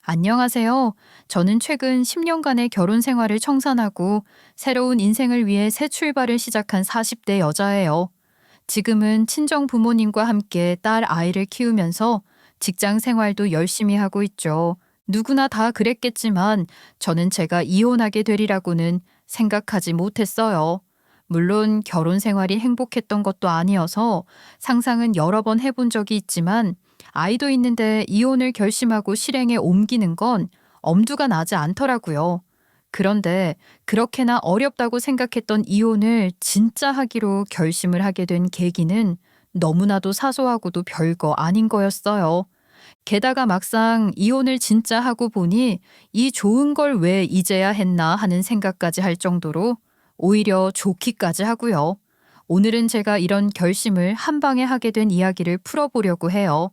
안녕하세요. 저는 최근 10년간의 결혼 생활을 청산하고 새로운 인생을 위해 새 출발을 시작한 40대 여자예요. 지금은 친정 부모님과 함께 딸 아이를 키우면서 직장 생활도 열심히 하고 있죠. 누구나 다 그랬겠지만 저는 제가 이혼하게 되리라고는 생각하지 못했어요. 물론 결혼 생활이 행복했던 것도 아니어서 상상은 여러 번 해본 적이 있지만 아이도 있는데 이혼을 결심하고 실행에 옮기는 건 엄두가 나지 않더라고요. 그런데 그렇게나 어렵다고 생각했던 이혼을 진짜 하기로 결심을 하게 된 계기는 너무나도 사소하고도 별거 아닌 거였어요. 게다가 막상 이혼을 진짜 하고 보니 이 좋은 걸 왜 이제야 했나 하는 생각까지 할 정도로 오히려 좋기까지 하고요. 오늘은 제가 이런 결심을 한 방에 하게 된 이야기를 풀어보려고 해요.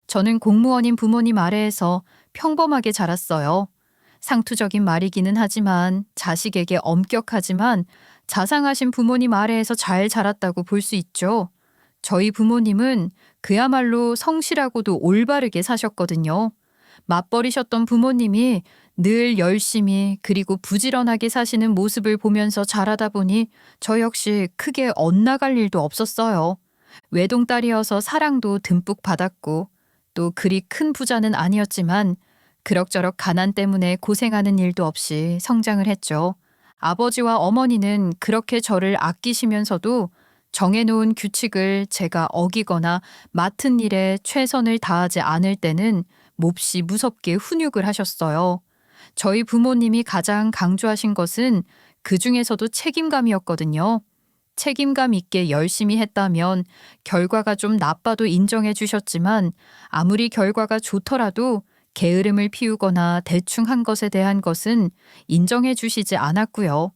저는 공무원인 부모님 아래에서 평범하게 자랐어요. 상투적인 말이기는 하지만 자식에게 엄격하지만 자상하신 부모님 아래에서 잘 자랐다고 볼 수 있죠. 저희 부모님은 그야말로 성실하고도 올바르게 사셨거든요. 맞벌이셨던 부모님이 늘 열심히 그리고 부지런하게 사시는 모습을 보면서 자라다 보니 저 역시 크게 엇나갈 일도 없었어요. 외동딸이어서 사랑도 듬뿍 받았고 또 그리 큰 부자는 아니었지만 그럭저럭 가난 때문에 고생하는 일도 없이 성장을 했죠. 아버지와 어머니는 그렇게 저를 아끼시면서도 정해놓은 규칙을 제가 어기거나 맡은 일에 최선을 다하지 않을 때는 몹시 무섭게 훈육을 하셨어요. 저희 부모님이 가장 강조하신 것은 그 중에서도 책임감이었거든요. 책임감 있게 열심히 했다면 결과가 좀 나빠도 인정해 주셨지만 아무리 결과가 좋더라도 게으름을 피우거나 대충 한 것에 대한 것은 인정해 주시지 않았고요.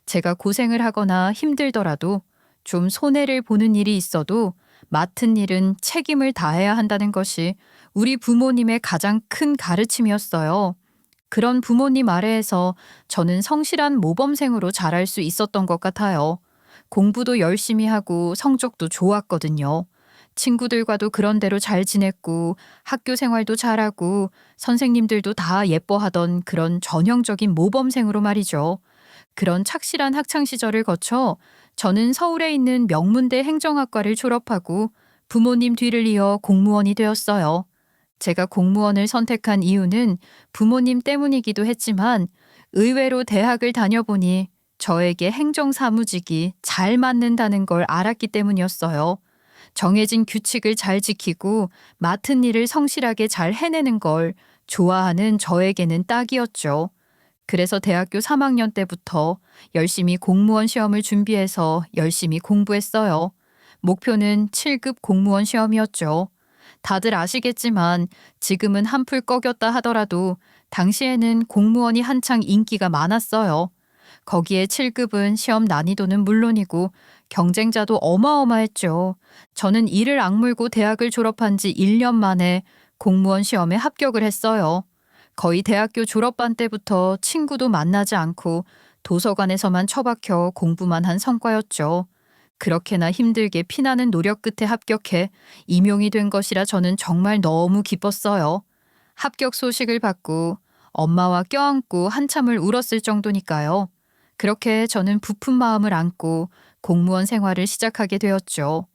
제가 고생을 하거나 힘들더라도 좀 손해를 보는 일이 있어도 맡은 일은 책임을 다해야 한다는 것이 우리 부모님의 가장 큰 가르침이었어요. 그런 부모님 아래에서 저는 성실한 모범생으로 자랄 수 있었던 것 같아요. 공부도 열심히 하고 성적도 좋았거든요. 친구들과도 그런 대로 잘 지냈고 학교 생활도 잘하고 선생님들도 다 예뻐하던 그런 전형적인 모범생으로 말이죠. 그런 착실한 학창 시절을 거쳐 저는 서울에 있는 명문대 행정학과를 졸업하고 부모님 뒤를 이어 공무원이 되었어요. 제가 공무원을 선택한 이유는 부모님 때문이기도 했지만 의외로 대학을 다녀보니 저에게 행정사무직이 잘 맞는다는 걸 알았기 때문이었어요. 정해진 규칙을 잘 지키고 맡은 일을 성실하게 잘 해내는 걸 좋아하는 저에게는 딱이었죠. 그래서 대학교 3학년 때부터 열심히 공무원 시험을 준비해서 열심히 공부했어요. 목표는 7급 공무원 시험이었죠. 다들 아시겠지만 지금은 한풀 꺾였다 하더라도 당시에는 공무원이 한창 인기가 많았어요. 거기에 7급은 시험 난이도는 물론이고 경쟁자도 어마어마했죠. 저는 이를 악물고 대학을 졸업한 지 1년 만에 공무원 시험에 합격을 했어요. 거의 대학교 졸업반 때부터 친구도 만나지 않고 도서관에서만 처박혀 공부만 한 성과였죠. 그렇게나 힘들게 피나는 노력 끝에 합격해 임용이 된 것이라 저는 정말 너무 기뻤어요. 합격 소식을 받고 엄마와 껴안고 한참을 울었을 정도니까요. 그렇게 저는 부푼 마음을 안고 공무원 생활을 시작하게 되었죠.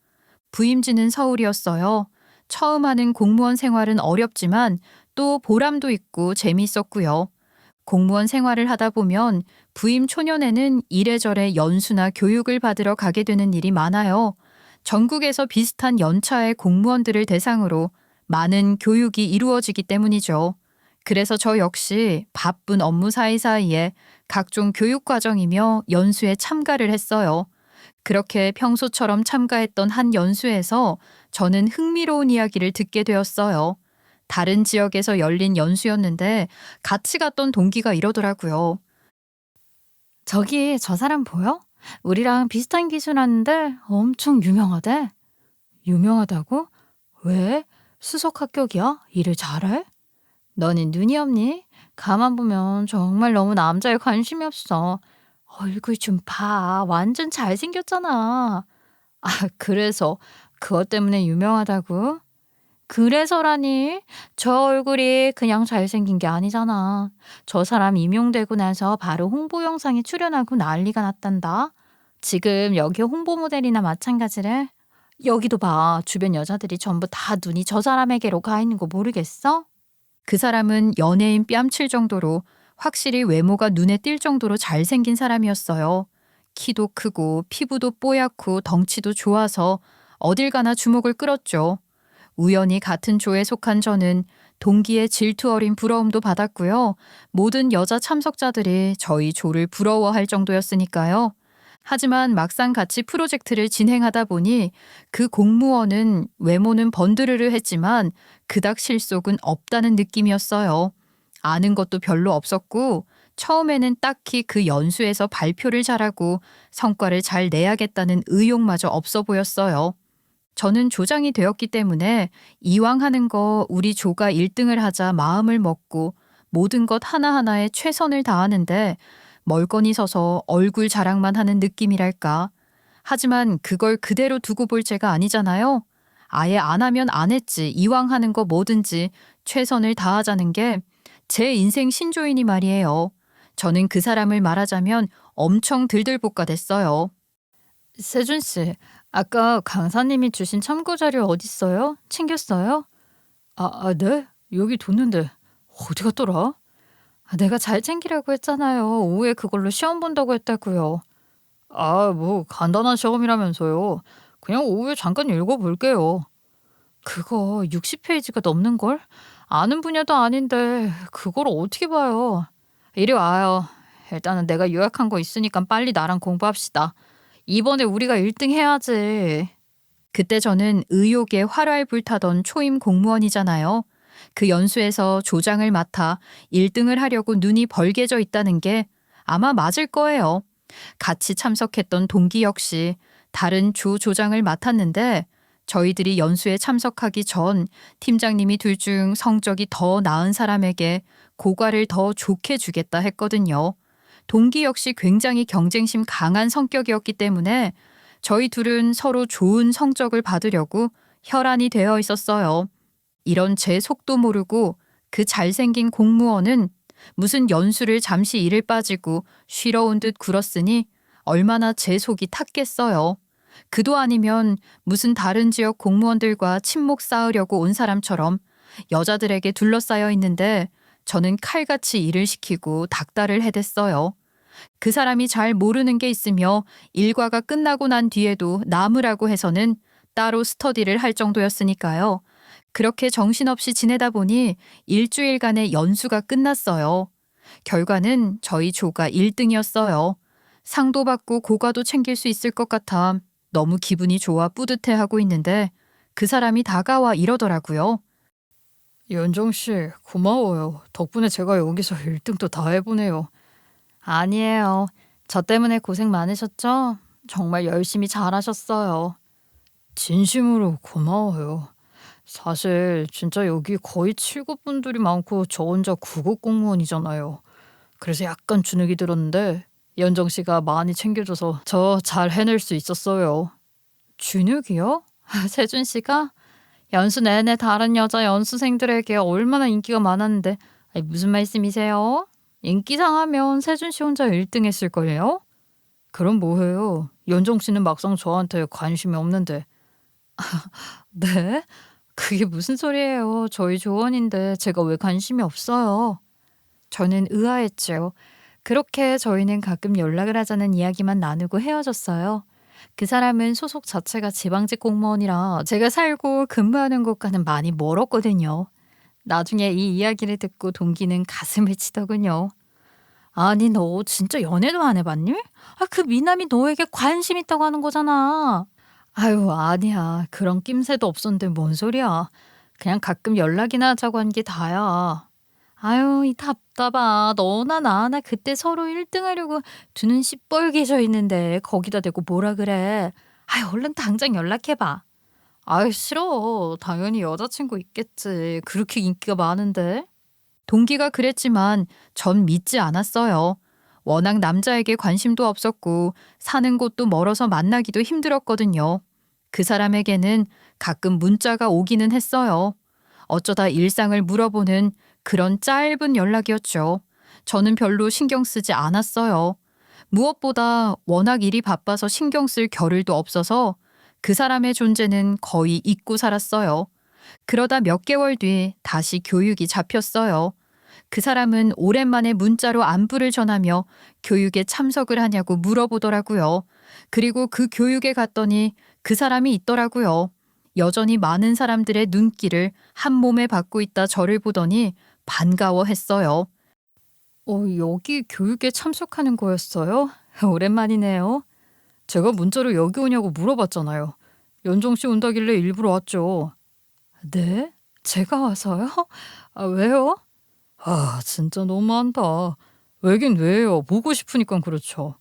부임지는 서울이었어요. 처음 하는 공무원 생활은 어렵지만 또 보람도 있고 재미있었고요. 공무원 생활을 하다 보면 부임 초년에는 이래저래 연수나 교육을 받으러 가게 되는 일이 많아요. 전국에서 비슷한 연차의 공무원들을 대상으로 많은 교육이 이루어지기 때문이죠. 그래서 저 역시 바쁜 업무 사이사이에 각종 교육 과정이며 연수에 참가를 했어요. 그렇게 평소처럼 참가했던 한 연수에서 저는 흥미로운 이야기를 듣게 되었어요. 다른 지역에서 열린 연수였는데 같이 갔던 동기가 이러더라고요. 저기 저 사람 보여? 우리랑 비슷한 기술 하는데 엄청 유명하대. 유명하다고? 왜? 수석 합격이야? 일을 잘해? 너는 눈이 없니? 가만 보면 정말 너무 남자에 관심이 없어. 얼굴 좀 봐. 완전 잘생겼잖아. 아, 그래서 그것 때문에 유명하다고? 그래서라니? 저 얼굴이 그냥 잘생긴 게 아니잖아. 저 사람 임용되고 나서 바로 홍보 영상에 출연하고 난리가 났단다. 지금 여기 홍보 모델이나 마찬가지래. 여기도 봐. 주변 여자들이 전부 다 눈이 저 사람에게로 가 있는 거 모르겠어? 그 사람은 연예인 뺨칠 정도로 확실히 외모가 눈에 띌 정도로 잘생긴 사람이었어요. 키도 크고 피부도 뽀얗고 덩치도 좋아서 어딜 가나 주목을 끌었죠. 우연히 같은 조에 속한 저는 동기의 질투 어린 부러움도 받았고요. 모든 여자 참석자들이 저희 조를 부러워할 정도였으니까요. 하지만 막상 같이 프로젝트를 진행하다 보니 그 공무원은 외모는 번드르르 했지만 그닥 실속은 없다는 느낌이었어요. 아는 것도 별로 없었고 처음에는 딱히 그 연수에서 발표를 잘하고 성과를 잘 내야겠다는 의욕마저 없어 보였어요. 저는 조장이 되었기 때문에 이왕 하는 거 우리 조가 1등을 하자 마음을 먹고 모든 것 하나하나에 최선을 다하는데 멀거니 서서 얼굴 자랑만 하는 느낌이랄까. 하지만 그걸 그대로 두고 볼 죄가 아니잖아요. 아예 안 하면 안 했지. 이왕 하는 거 뭐든지 최선을 다하자는 게 제 인생 신조이니 말이에요. 저는 그 사람을 말하자면 엄청 들들볶아 됐어요. 세준 씨, 아까 강사님이 주신 참고 자료 어딨어요? 챙겼어요? 네? 여기 뒀는데 어디 갔더라? 내가 잘 챙기라고 했잖아요. 오후에 그걸로 시험 본다고 했다고요. 뭐 간단한 시험이라면서요. 그냥 오후에 잠깐 읽어볼게요. 그거 60페이지가 넘는걸? 아는 분야도 아닌데 그걸 어떻게 봐요? 이리 와요. 일단은 내가 요약한 거 있으니까 빨리 나랑 공부합시다. 이번에 우리가 1등 해야지. 그때 저는 의욕에 활활 불타던 초임 공무원이잖아요. 그 연수에서 조장을 맡아 1등을 하려고 눈이 벌게져 있다는 게 아마 맞을 거예요. 같이 참석했던 동기 역시 다른 조 조장을 맡았는데 저희들이 연수에 참석하기 전 팀장님이 둘 중 성적이 더 나은 사람에게 고과를 더 좋게 주겠다 했거든요. 동기 역시 굉장히 경쟁심 강한 성격이었기 때문에 저희 둘은 서로 좋은 성적을 받으려고 혈안이 되어 있었어요. 이런 제 속도 모르고 그 잘생긴 공무원은 무슨 연수를 잠시 일을 빠지고 쉬러 온 듯 굴었으니 얼마나 제 속이 탔겠어요. 그도 아니면 무슨 다른 지역 공무원들과 친목 쌓으려고 온 사람처럼 여자들에게 둘러싸여 있는데 저는 칼같이 일을 시키고 닥달을 해댔어요. 그 사람이 잘 모르는 게 있으며 일과가 끝나고 난 뒤에도 남으라고 해서는 따로 스터디를 할 정도였으니까요. 그렇게 정신없이 지내다 보니 일주일간의 연수가 끝났어요. 결과는 저희 조가 1등이었어요. 상도 받고 고과도 챙길 수 있을 것 같아 너무 기분이 좋아 뿌듯해하고 있는데 그 사람이 다가와 이러더라고요. 연정 씨, 고마워요. 덕분에 제가 여기서 1등도 다 해보네요. 아니에요. 저 때문에 고생 많으셨죠? 정말 열심히 잘하셨어요. 진심으로 고마워요. 사실 진짜 여기 거의 7급분들이 많고 저 혼자 9급 공무원이잖아요. 그래서 약간 주눅이 들었는데 연정 씨가 많이 챙겨줘서 저 잘 해낼 수 있었어요. 주눅이요? 세준 씨가? 연수 내내 다른 여자 연수생들에게 얼마나 인기가 많았는데 무슨 말씀이세요? 인기상 하면 세준 씨 혼자 1등 했을걸요? 그럼 뭐해요? 연정 씨는 막상 저한테 관심이 없는데. 네? 그게 무슨 소리예요? 저희 조언인데 제가 왜 관심이 없어요? 저는 의아했죠. 그렇게 저희는 가끔 연락을 하자는 이야기만 나누고 헤어졌어요. 그 사람은 소속 자체가 지방직 공무원이라 제가 살고 근무하는 곳과는 많이 멀었거든요. 나중에 이 이야기를 듣고 동기는 가슴을 치더군요. 아니 너 진짜 연애도 안 해봤니? 그 미남이 너에게 관심 있다고 하는 거잖아. 아유 아니야. 그런 낌새도 없었는데 뭔 소리야. 그냥 가끔 연락이나 하자고 한 게 다야. 아유 이 답답아. 너나 나나 그때 서로 1등 하려고 두 눈 시뻘게 져 있는데 거기다 대고 뭐라 그래. 아유 얼른 당장 연락해봐. 아유 싫어. 당연히 여자친구 있겠지. 그렇게 인기가 많은데. 동기가 그랬지만 전 믿지 않았어요. 워낙 남자에게 관심도 없었고 사는 곳도 멀어서 만나기도 힘들었거든요. 그 사람에게는 가끔 문자가 오기는 했어요. 어쩌다 일상을 물어보는 그런 짧은 연락이었죠. 저는 별로 신경 쓰지 않았어요. 무엇보다 워낙 일이 바빠서 신경 쓸 겨를도 없어서 그 사람의 존재는 거의 잊고 살았어요. 그러다 몇 개월 뒤 다시 교육이 잡혔어요. 그 사람은 오랜만에 문자로 안부를 전하며 교육에 참석을 하냐고 물어보더라고요. 그리고 그 교육에 갔더니 그 사람이 있더라고요. 여전히 많은 사람들의 눈길을 한 몸에 받고 있다 저를 보더니 반가워했어요. 여기 교육에 참석하는 거였어요? 오랜만이네요. 제가 문자로 여기 오냐고 물어봤잖아요. 연정 씨 온다길래 일부러 왔죠. 네? 제가 와서요? 왜요? 진짜 너무한다. 왜긴 왜요. 보고 싶으니까 그렇죠.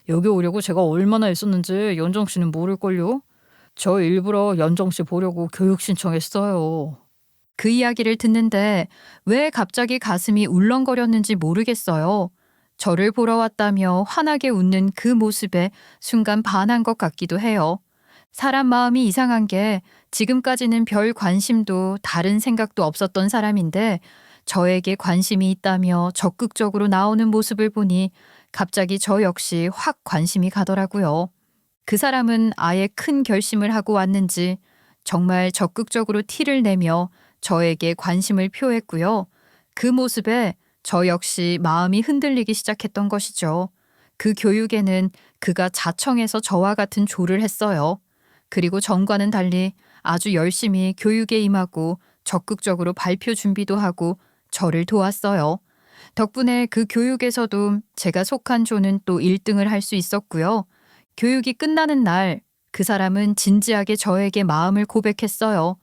여기 오려고 제가 얼마나 애썼는지 연정 씨는 모를걸요? 저 일부러 연정 씨 보려고 교육 신청했어요. 그 이야기를 듣는데 왜 갑자기 가슴이 울렁거렸는지 모르겠어요. 저를 보러 왔다며 환하게 웃는 그 모습에 순간 반한 것 같기도 해요. 사람 마음이 이상한 게 지금까지는 별 관심도 다른 생각도 없었던 사람인데 저에게 관심이 있다며 적극적으로 나오는 모습을 보니 갑자기 저 역시 확 관심이 가더라고요. 그 사람은 아예 큰 결심을 하고 왔는지 정말 적극적으로 티를 내며 저에게 관심을 표했고요. 그 모습에 저 역시 마음이 흔들리기 시작했던 것이죠. 그 교육에는 그가 자청해서 저와 같은 조를 했어요. 그리고 전과는 달리 아주 열심히 교육에 임하고 적극적으로 발표 준비도 하고 저를 도왔어요. 덕분에 그 교육에서도 제가 속한 조는 또 1등을 할 수 있었고요. 교육이 끝나는 날 그 사람은 진지하게 저에게 마음을 고백했어요.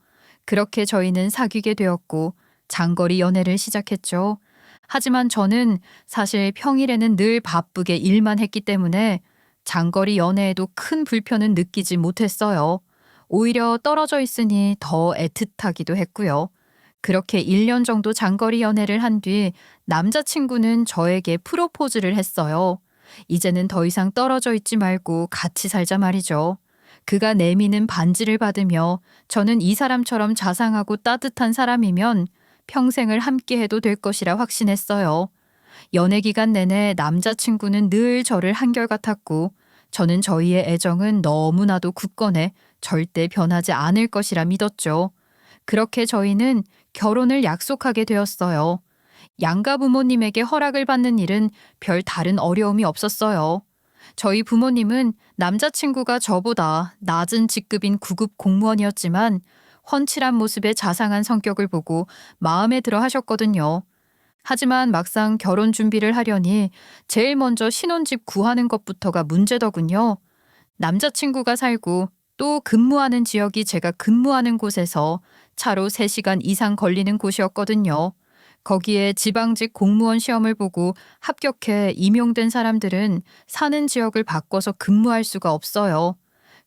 그렇게 저희는 사귀게 되었고 장거리 연애를 시작했죠. 하지만 저는 사실 평일에는 늘 바쁘게 일만 했기 때문에 장거리 연애에도 큰 불편은 느끼지 못했어요. 오히려 떨어져 있으니 더 애틋하기도 했고요. 그렇게 1년 정도 장거리 연애를 한 뒤 남자친구는 저에게 프로포즈를 했어요. 이제는 더 이상 떨어져 있지 말고 같이 살자 말이죠. 그가 내미는 반지를 받으며 저는 이 사람처럼 자상하고 따뜻한 사람이면 평생을 함께해도 될 것이라 확신했어요. 연애 기간 내내 남자친구는 늘 저를 한결같았고 저는 저희의 애정은 너무나도 굳건해 절대 변하지 않을 것이라 믿었죠. 그렇게 저희는 결혼을 약속하게 되었어요. 양가 부모님에게 허락을 받는 일은 별 다른 어려움이 없었어요. 저희 부모님은 남자친구가 저보다 낮은 직급인 구급 공무원이었지만 훤칠한 모습의 자상한 성격을 보고 마음에 들어 하셨거든요. 하지만 막상 결혼 준비를 하려니 제일 먼저 신혼집 구하는 것부터가 문제더군요. 남자친구가 살고 또 근무하는 지역이 제가 근무하는 곳에서 차로 3시간 이상 걸리는 곳이었거든요. 거기에 지방직 공무원 시험을 보고 합격해 임용된 사람들은 사는 지역을 바꿔서 근무할 수가 없어요.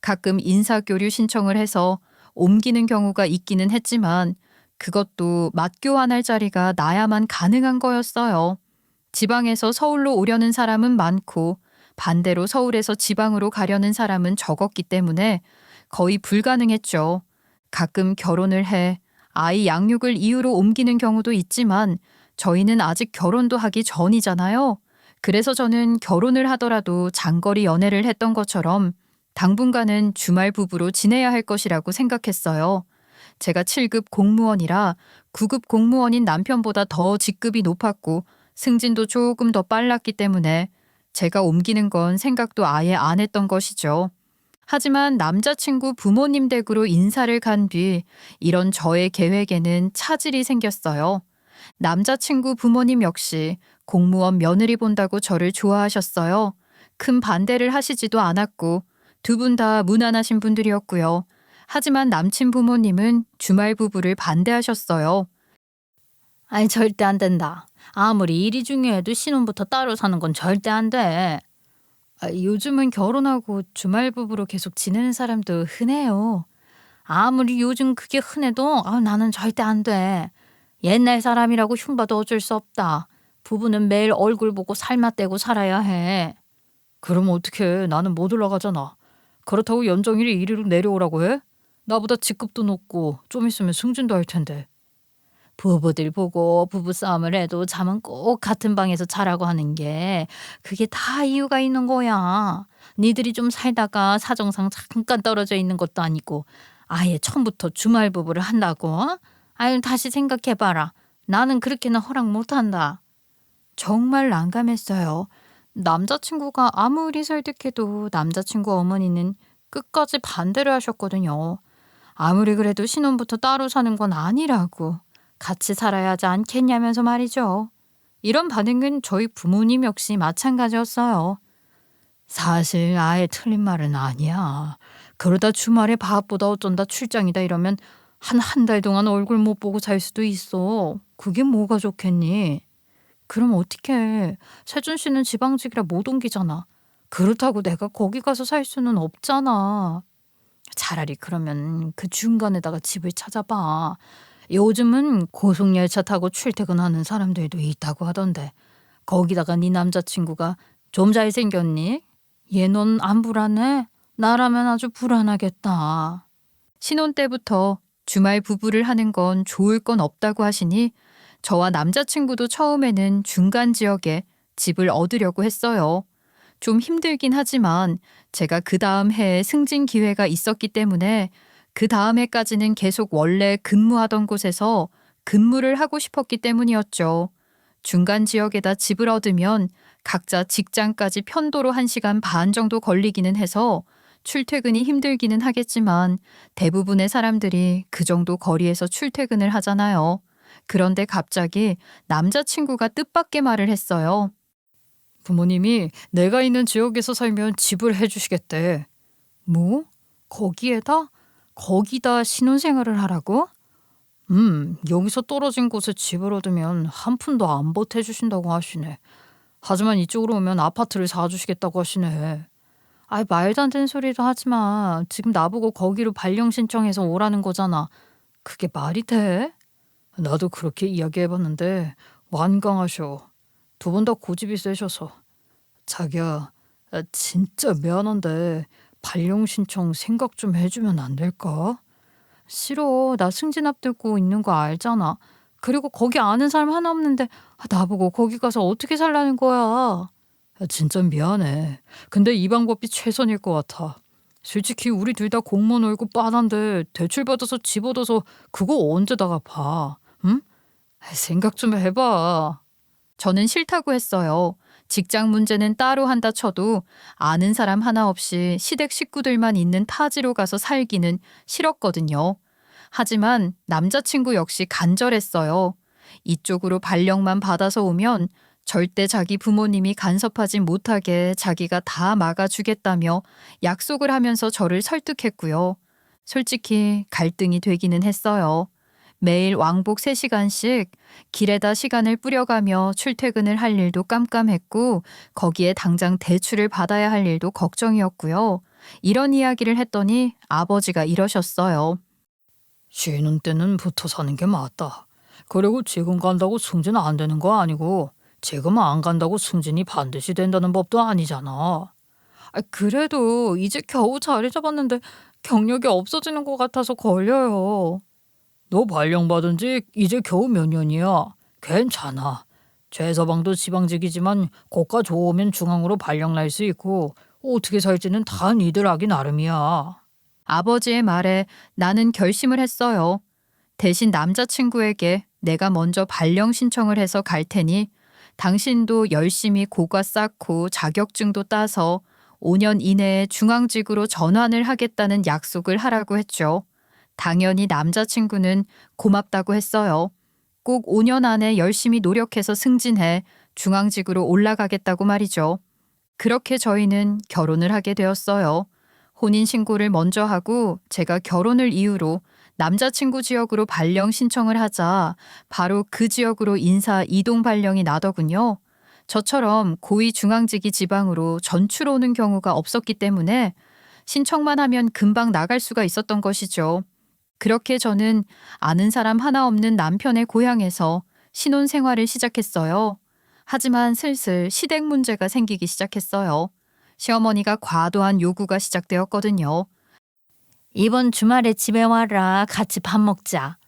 가끔 인사교류 신청을 해서 옮기는 경우가 있기는 했지만 그것도 맞교환할 자리가 나야만 가능한 거였어요. 지방에서 서울로 오려는 사람은 많고 반대로 서울에서 지방으로 가려는 사람은 적었기 때문에 거의 불가능했죠. 가끔 결혼을 해 아이 양육을 이유로 옮기는 경우도 있지만 저희는 아직 결혼도 하기 전이잖아요. 그래서 저는 결혼을 하더라도 장거리 연애를 했던 것처럼 당분간은 주말 부부로 지내야 할 것이라고 생각했어요. 제가 7급 공무원이라 9급 공무원인 남편보다 더 직급이 높았고 승진도 조금 더 빨랐기 때문에 제가 옮기는 건 생각도 아예 안 했던 것이죠. 하지만 남자친구 부모님 댁으로 인사를 간 뒤 이런 저의 계획에는 차질이 생겼어요. 남자친구 부모님 역시 공무원 며느리 본다고 저를 좋아하셨어요. 큰 반대를 하시지도 않았고 두 분 다 무난하신 분들이었고요. 하지만 남친 부모님은 주말 부부를 반대하셨어요. 아니, 절대 안 된다. 아무리 일이 중요해도 신혼부터 따로 사는 건 절대 안 돼. 요즘은 결혼하고 주말 부부로 계속 지내는 사람도 흔해요. 아무리 요즘 그게 흔해도 나는 절대 안 돼. 옛날 사람이라고 흉봐도 어쩔 수 없다. 부부는 매일 얼굴 보고 살맛대고 살아야 해. 그럼 어떡해. 나는 못 올라가잖아. 그렇다고 연정일이 이리로 내려오라고 해? 나보다 직급도 높고 좀 있으면 승진도 할 텐데. 부부들 보고 부부싸움을 해도 잠은 꼭 같은 방에서 자라고 하는 게 그게 다 이유가 있는 거야. 니들이 좀 살다가 사정상 잠깐 떨어져 있는 것도 아니고 아예 처음부터 주말 부부를 한다고? 아유, 다시 생각해봐라. 나는 그렇게는 허락 못한다. 정말 난감했어요. 남자친구가 아무리 설득해도 남자친구 어머니는 끝까지 반대를 하셨거든요. 아무리 그래도 신혼부터 따로 사는 건 아니라고. 같이 살아야 하지 않겠냐면서 말이죠. 이런 반응은 저희 부모님 역시 마찬가지였어요. 사실 아예 틀린 말은 아니야. 그러다 주말에 밥보다 어쩐다 출장이다 이러면 한 달 동안 얼굴 못 보고 살 수도 있어. 그게 뭐가 좋겠니? 그럼 어떡해. 세준 씨는 지방직이라 못 옮기잖아. 그렇다고 내가 거기 가서 살 수는 없잖아. 차라리 그러면 그 중간에다가 집을 찾아봐. 요즘은 고속열차 타고 출퇴근하는 사람들도 있다고 하던데. 거기다가 네 남자친구가 좀 잘생겼니? 얘 넌 안 불안해? 나라면 아주 불안하겠다. 신혼 때부터 주말 부부를 하는 건 좋을 건 없다고 하시니 저와 남자친구도 처음에는 중간 지역에 집을 얻으려고 했어요. 좀 힘들긴 하지만 제가 그 다음 해에 승진 기회가 있었기 때문에 그 다음 해까지는 계속 원래 근무하던 곳에서 근무를 하고 싶었기 때문이었죠. 중간 지역에다 집을 얻으면 각자 직장까지 편도로 1시간 반 정도 걸리기는 해서 출퇴근이 힘들기는 하겠지만 대부분의 사람들이 그 정도 거리에서 출퇴근을 하잖아요. 그런데 갑자기 남자친구가 뜻밖의 말을 했어요. 부모님이 내가 있는 지역에서 살면 집을 해주시겠대. 뭐? 거기에다? 거기다 신혼생활을 하라고? 여기서 떨어진 곳에 집을 얻으면 한 푼도 안 보태주신다고 하시네. 하지만 이쪽으로 오면 아파트를 사주시겠다고 하시네. 아이, 말도 안 되는 소리도 하지 마. 지금 나보고 거기로 발령 신청해서 오라는 거잖아. 그게 말이 돼? 나도 그렇게 이야기해봤는데 완강하셔. 두 분 다 고집이 세셔서. 자기야, 진짜 미안한데 발령 신청 생각 좀 해주면 안 될까? 싫어. 나 승진 앞두고 있는 거 알잖아. 그리고 거기 아는 사람 하나 없는데 나보고 거기 가서 어떻게 살라는 거야. 진짜 미안해. 근데 이 방법이 최선일 것 같아. 솔직히 우리 둘 다 공무원 월급 빤한데 대출 받아서 집 얻어서 그거 언제 다 갚아? 응? 생각 좀 해봐. 저는 싫다고 했어요. 직장 문제는 따로 한다 쳐도 아는 사람 하나 없이 시댁 식구들만 있는 타지로 가서 살기는 싫었거든요. 하지만 남자친구 역시 간절했어요. 이쪽으로 발령만 받아서 오면 절대 자기 부모님이 간섭하지 못하게 자기가 다 막아주겠다며 약속을 하면서 저를 설득했고요. 솔직히 갈등이 되기는 했어요. 매일 왕복 3시간씩 길에다 시간을 뿌려가며 출퇴근을 할 일도 깜깜했고 거기에 당장 대출을 받아야 할 일도 걱정이었고요. 이런 이야기를 했더니 아버지가 이러셨어요. 쉬는 때는 붙어 사는 게 맞다. 그리고 지금 간다고 승진 안 되는 거 아니고 지금 안 간다고 승진이 반드시 된다는 법도 아니잖아. 그래도 이제 겨우 자리 잡았는데 경력이 없어지는 것 같아서 걸려요. 너 발령받은 지 이제 겨우 몇 년이야. 괜찮아. 최서방도 지방직이지만 고가 좋으면 중앙으로 발령 날 수 있고 어떻게 살지는 다 니들 하기 나름이야. 아버지의 말에 나는 결심을 했어요. 대신 남자친구에게 내가 먼저 발령 신청을 해서 갈 테니 당신도 열심히 고과 쌓고 자격증도 따서 5년 이내에 중앙직으로 전환을 하겠다는 약속을 하라고 했죠. 당연히 남자친구는 고맙다고 했어요. 꼭 5년 안에 열심히 노력해서 승진해 중앙직으로 올라가겠다고 말이죠. 그렇게 저희는 결혼을 하게 되었어요. 혼인신고를 먼저 하고 제가 결혼을 이유로 남자친구 지역으로 발령 신청을 하자 바로 그 지역으로 인사 이동 발령이 나더군요. 저처럼 고위 중앙직이 지방으로 전출 오는 경우가 없었기 때문에 신청만 하면 금방 나갈 수가 있었던 것이죠. 그렇게 저는 아는 사람 하나 없는 남편의 고향에서 신혼 생활을 시작했어요. 하지만 슬슬 시댁 문제가 생기기 시작했어요. 시어머니가 과도한 요구가 시작되었거든요. 이번 주말에 집에 와라. 같이 밥 먹자.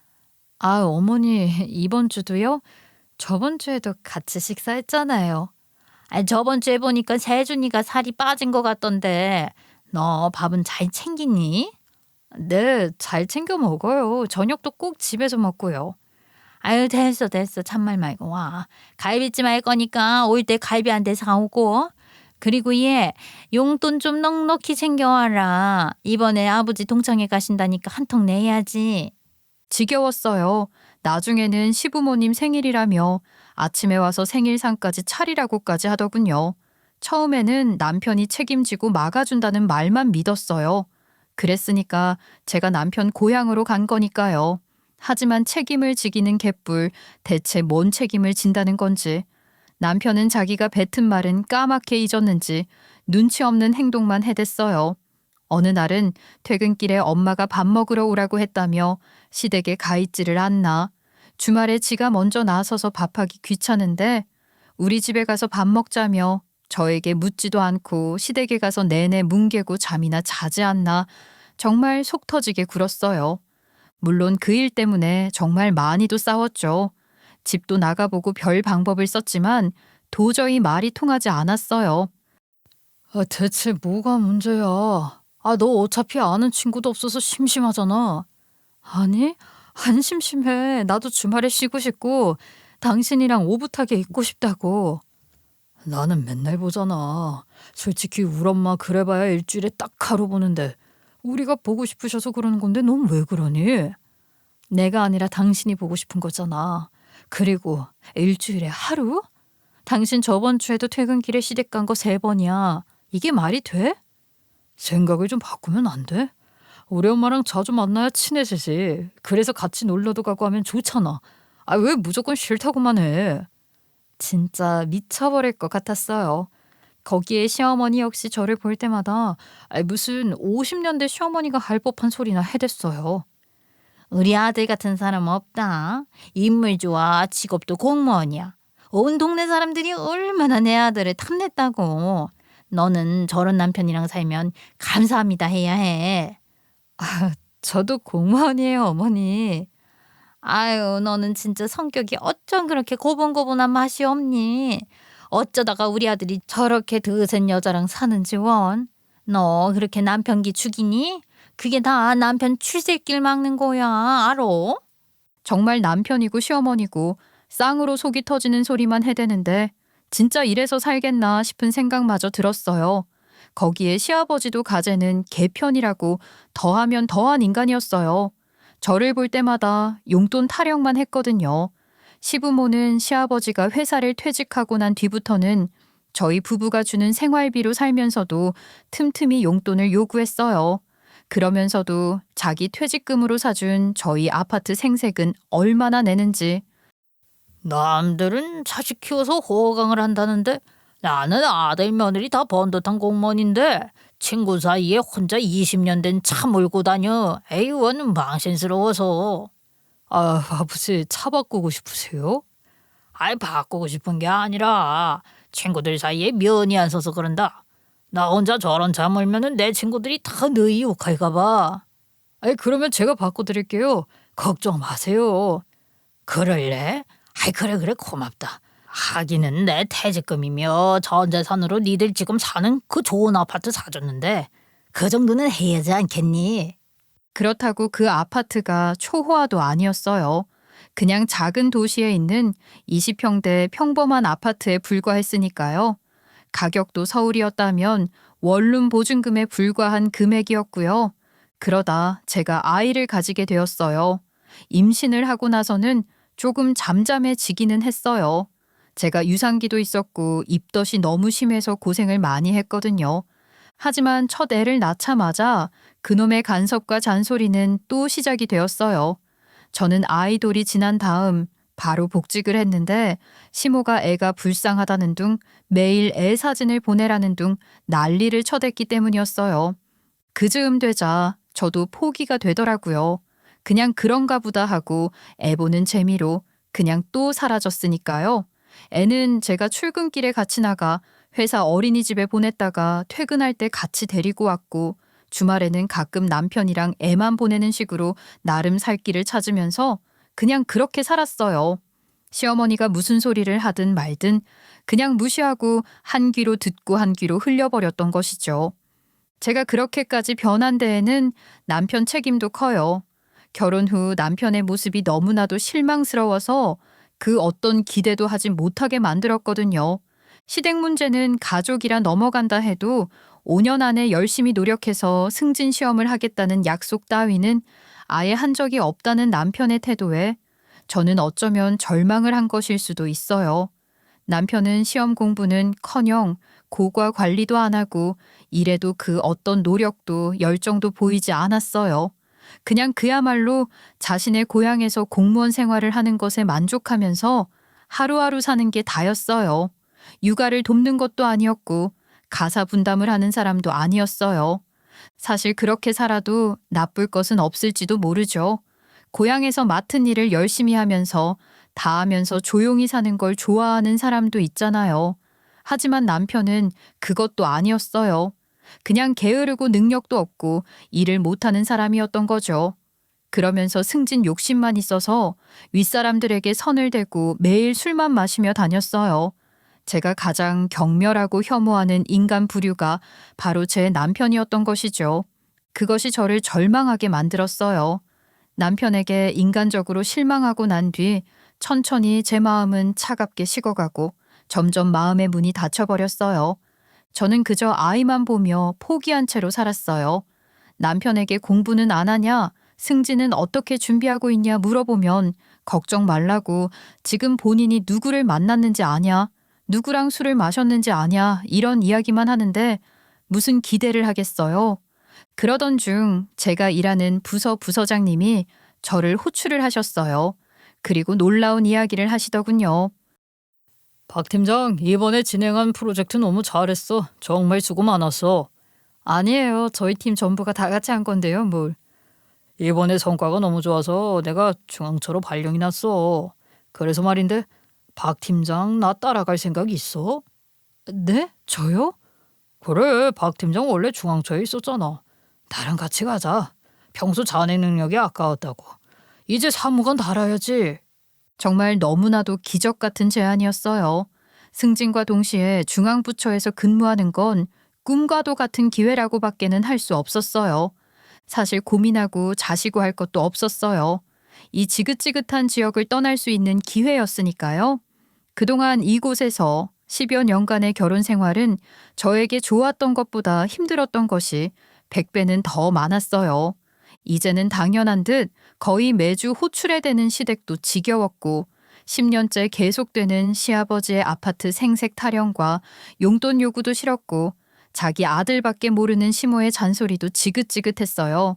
아, 어머니, 이번 주도요? 저번 주에도 같이 식사했잖아요. 아, 저번 주에 보니까 세준이가 살이 빠진 것 같던데 너 밥은 잘 챙기니? 네, 잘 챙겨 먹어요. 저녁도 꼭 집에서 먹고요. 아유, 됐어, 됐어. 참말 말고 와. 갈비찜 할 거니까 올 때 갈비 한 대 사오고. 그리고 얘 용돈 좀 넉넉히 챙겨와라. 이번에 아버지 동창회 가신다니까 한턱 내야지. 지겨웠어요. 나중에는 시부모님 생일이라며 아침에 와서 생일상까지 차리라고까지 하더군요. 처음에는 남편이 책임지고 막아준다는 말만 믿었어요. 그랬으니까 제가 남편 고향으로 간 거니까요. 하지만 책임을 지기는 개뿔, 대체 뭔 책임을 진다는 건지. 남편은 자기가 뱉은 말은 까맣게 잊었는지 눈치 없는 행동만 해댔어요. 어느 날은 퇴근길에 엄마가 밥 먹으러 오라고 했다며 시댁에 가 있지를 않나. 주말에 지가 먼저 나서서 밥하기 귀찮은데 우리 집에 가서 밥 먹자며 저에게 묻지도 않고 시댁에 가서 내내 뭉개고 잠이나 자지 않나. 정말 속 터지게 굴었어요. 물론 그 일 때문에 정말 많이도 싸웠죠. 집도 나가보고 별 방법을 썼지만 도저히 말이 통하지 않았어요. 대체 뭐가 문제야? 너 어차피 아는 친구도 없어서 심심하잖아. 아니, 안 심심해. 나도 주말에 쉬고 싶고 당신이랑 오붓하게 있고 싶다고. 나는 맨날 보잖아. 솔직히 우리 엄마 그래봐야 일주일에 딱 하루 보는데 우리가 보고 싶으셔서 그러는 건데 넌 왜 그러니? 내가 아니라 당신이 보고 싶은 거잖아. 그리고 일주일에 하루? 당신 저번 주에도 퇴근길에 시댁 간 거 3번이야. 이게 말이 돼? 생각을 좀 바꾸면 안 돼? 우리 엄마랑 자주 만나야 친해지지. 그래서 같이 놀러도 가고 하면 좋잖아. 왜 무조건 싫다고만 해? 진짜 미쳐버릴 것 같았어요. 거기에 시어머니 역시 저를 볼 때마다 무슨 50년대 시어머니가 할 법한 소리나 해댔어요. 우리 아들 같은 사람 없다. 인물 좋아. 직업도 공무원이야. 온 동네 사람들이 얼마나 내 아들을 탐냈다고. 너는 저런 남편이랑 살면 감사합니다 해야 해. 저도 공무원이에요, 어머니. 아유, 너는 진짜 성격이 어쩜 그렇게 고분고분한 맛이 없니? 어쩌다가 우리 아들이 저렇게 드센 여자랑 사는지 원. 너 그렇게 남편 기 죽이니? 그게 다 남편 출세길 막는 거야. 알아? 정말 남편이고 시어머니고 쌍으로 속이 터지는 소리만 해대는데 진짜 이래서 살겠나 싶은 생각마저 들었어요. 거기에 시아버지도 가재는 개편이라고 더하면 더한 인간이었어요. 저를 볼 때마다 용돈 타령만 했거든요. 시부모는 시아버지가 회사를 퇴직하고 난 뒤부터는 저희 부부가 주는 생활비로 살면서도 틈틈이 용돈을 요구했어요. 그러면서도 자기 퇴직금으로 사준 저희 아파트 생색은 얼마나 내는지. 남들은 자식 키워서 호강을 한다는데 나는 아들 며느리 다 번듯한 공무원인데 친구 사이에 혼자 20년 된 차 몰고 다녀. 에이, 원 망신스러워서. 아버지 차 바꾸고 싶으세요? 바꾸고 싶은 게 아니라 친구들 사이에 면이 안 서서 그런다. 나 혼자 저런 차 몰면은 내 친구들이 다 너희 욕할까 봐. 그러면 제가 바꿔드릴게요. 걱정 마세요. 그럴래? 그래 그래 고맙다. 하기는 내 퇴직금이며 전 재산으로 니들 지금 사는 그 좋은 아파트 사줬는데 그 정도는 해야지 않겠니? 그렇다고 그 아파트가 초호화도 아니었어요. 그냥 작은 도시에 있는 20평대 평범한 아파트에 불과했으니까요. 가격도 서울이었다면 원룸 보증금에 불과한 금액이었고요. 그러다 제가 아이를 가지게 되었어요. 임신을 하고 나서는 조금 잠잠해지기는 했어요. 제가 유산기도 있었고 입덧이 너무 심해서 고생을 많이 했거든요. 하지만 첫 애를 낳자마자 그놈의 간섭과 잔소리는 또 시작이 되었어요. 저는 아이돌이 지난 다음 바로 복직을 했는데 시모가 애가 불쌍하다는 둥 매일 애 사진을 보내라는 둥 난리를 쳐댔기 때문이었어요. 그 즈음 되자 저도 포기가 되더라고요. 그냥 그런가 보다 하고 애 보는 재미로 그냥 또 사라졌으니까요. 애는 제가 출근길에 같이 나가 회사 어린이집에 보냈다가 퇴근할 때 같이 데리고 왔고 주말에는 가끔 남편이랑 애만 보내는 식으로 나름 살 길을 찾으면서 그냥 그렇게 살았어요. 시어머니가 무슨 소리를 하든 말든 그냥 무시하고 한 귀로 듣고 한 귀로 흘려버렸던 것이죠. 제가 그렇게까지 변한 데에는 남편 책임도 커요. 결혼 후 남편의 모습이 너무나도 실망스러워서 그 어떤 기대도 하지 못하게 만들었거든요. 시댁 문제는 가족이라 넘어간다 해도 5년 안에 열심히 노력해서 승진 시험을 하겠다는 약속 따위는 아예 한 적이 없다는 남편의 태도에 저는 어쩌면 절망을 한 것일 수도 있어요. 남편은 시험 공부는커녕 고과 관리도 안 하고 일에도 그 어떤 노력도 열정도 보이지 않았어요. 그냥 그야말로 자신의 고향에서 공무원 생활을 하는 것에 만족하면서 하루하루 사는 게 다였어요. 육아를 돕는 것도 아니었고 가사 분담을 하는 사람도 아니었어요. 사실 그렇게 살아도 나쁠 것은 없을지도 모르죠. 고향에서 맡은 일을 열심히 하면서 다 하면서 조용히 사는 걸 좋아하는 사람도 있잖아요. 하지만 남편은 그것도 아니었어요. 그냥 게으르고 능력도 없고 일을 못하는 사람이었던 거죠. 그러면서 승진 욕심만 있어서 윗사람들에게 선을 대고 매일 술만 마시며 다녔어요. 제가 가장 경멸하고 혐오하는 인간 부류가 바로 제 남편이었던 것이죠. 그것이 저를 절망하게 만들었어요. 남편에게 인간적으로 실망하고 난 뒤 천천히 제 마음은 차갑게 식어가고 점점 마음의 문이 닫혀버렸어요. 저는 그저 아이만 보며 포기한 채로 살았어요. 남편에게 공부는 안 하냐, 승진은 어떻게 준비하고 있냐 물어보면 걱정 말라고 지금 본인이 누구를 만났는지 아냐, 누구랑 술을 마셨는지 아냐 이런 이야기만 하는데 무슨 기대를 하겠어요. 그러던 중 제가 일하는 부서 부서장님이 저를 호출을 하셨어요. 그리고 놀라운 이야기를 하시더군요. 박 팀장, 이번에 진행한 프로젝트 너무 잘했어. 정말 수고 많았어. 아니에요. 저희 팀 전부가 다 같이 한 건데요, 뭘. 이번에 성과가 너무 좋아서 내가 중앙처로 발령이 났어. 그래서 말인데 박 팀장 나 따라갈 생각 있어? 네? 저요? 그래, 박 팀장 원래 중앙처에 있었잖아. 나랑 같이 가자. 평소 자네 능력이 아까웠다고. 이제 사무관 달아야지. 정말 너무나도 기적 같은 제안이었어요. 승진과 동시에 중앙부처에서 근무하는 건 꿈과도 같은 기회라고밖에는 할 수 없었어요. 사실 고민하고 자시고 할 것도 없었어요. 이 지긋지긋한 지역을 떠날 수 있는 기회였으니까요. 그동안 이곳에서 10여 년간의 결혼 생활은 저에게 좋았던 것보다 힘들었던 것이 100배는 더 많았어요. 이제는 당연한 듯 거의 매주 호출해 대는 시댁도 지겨웠고 10년째 계속되는 시아버지의 아파트 생색 타령과 용돈 요구도 싫었고 자기 아들밖에 모르는 시모의 잔소리도 지긋지긋했어요.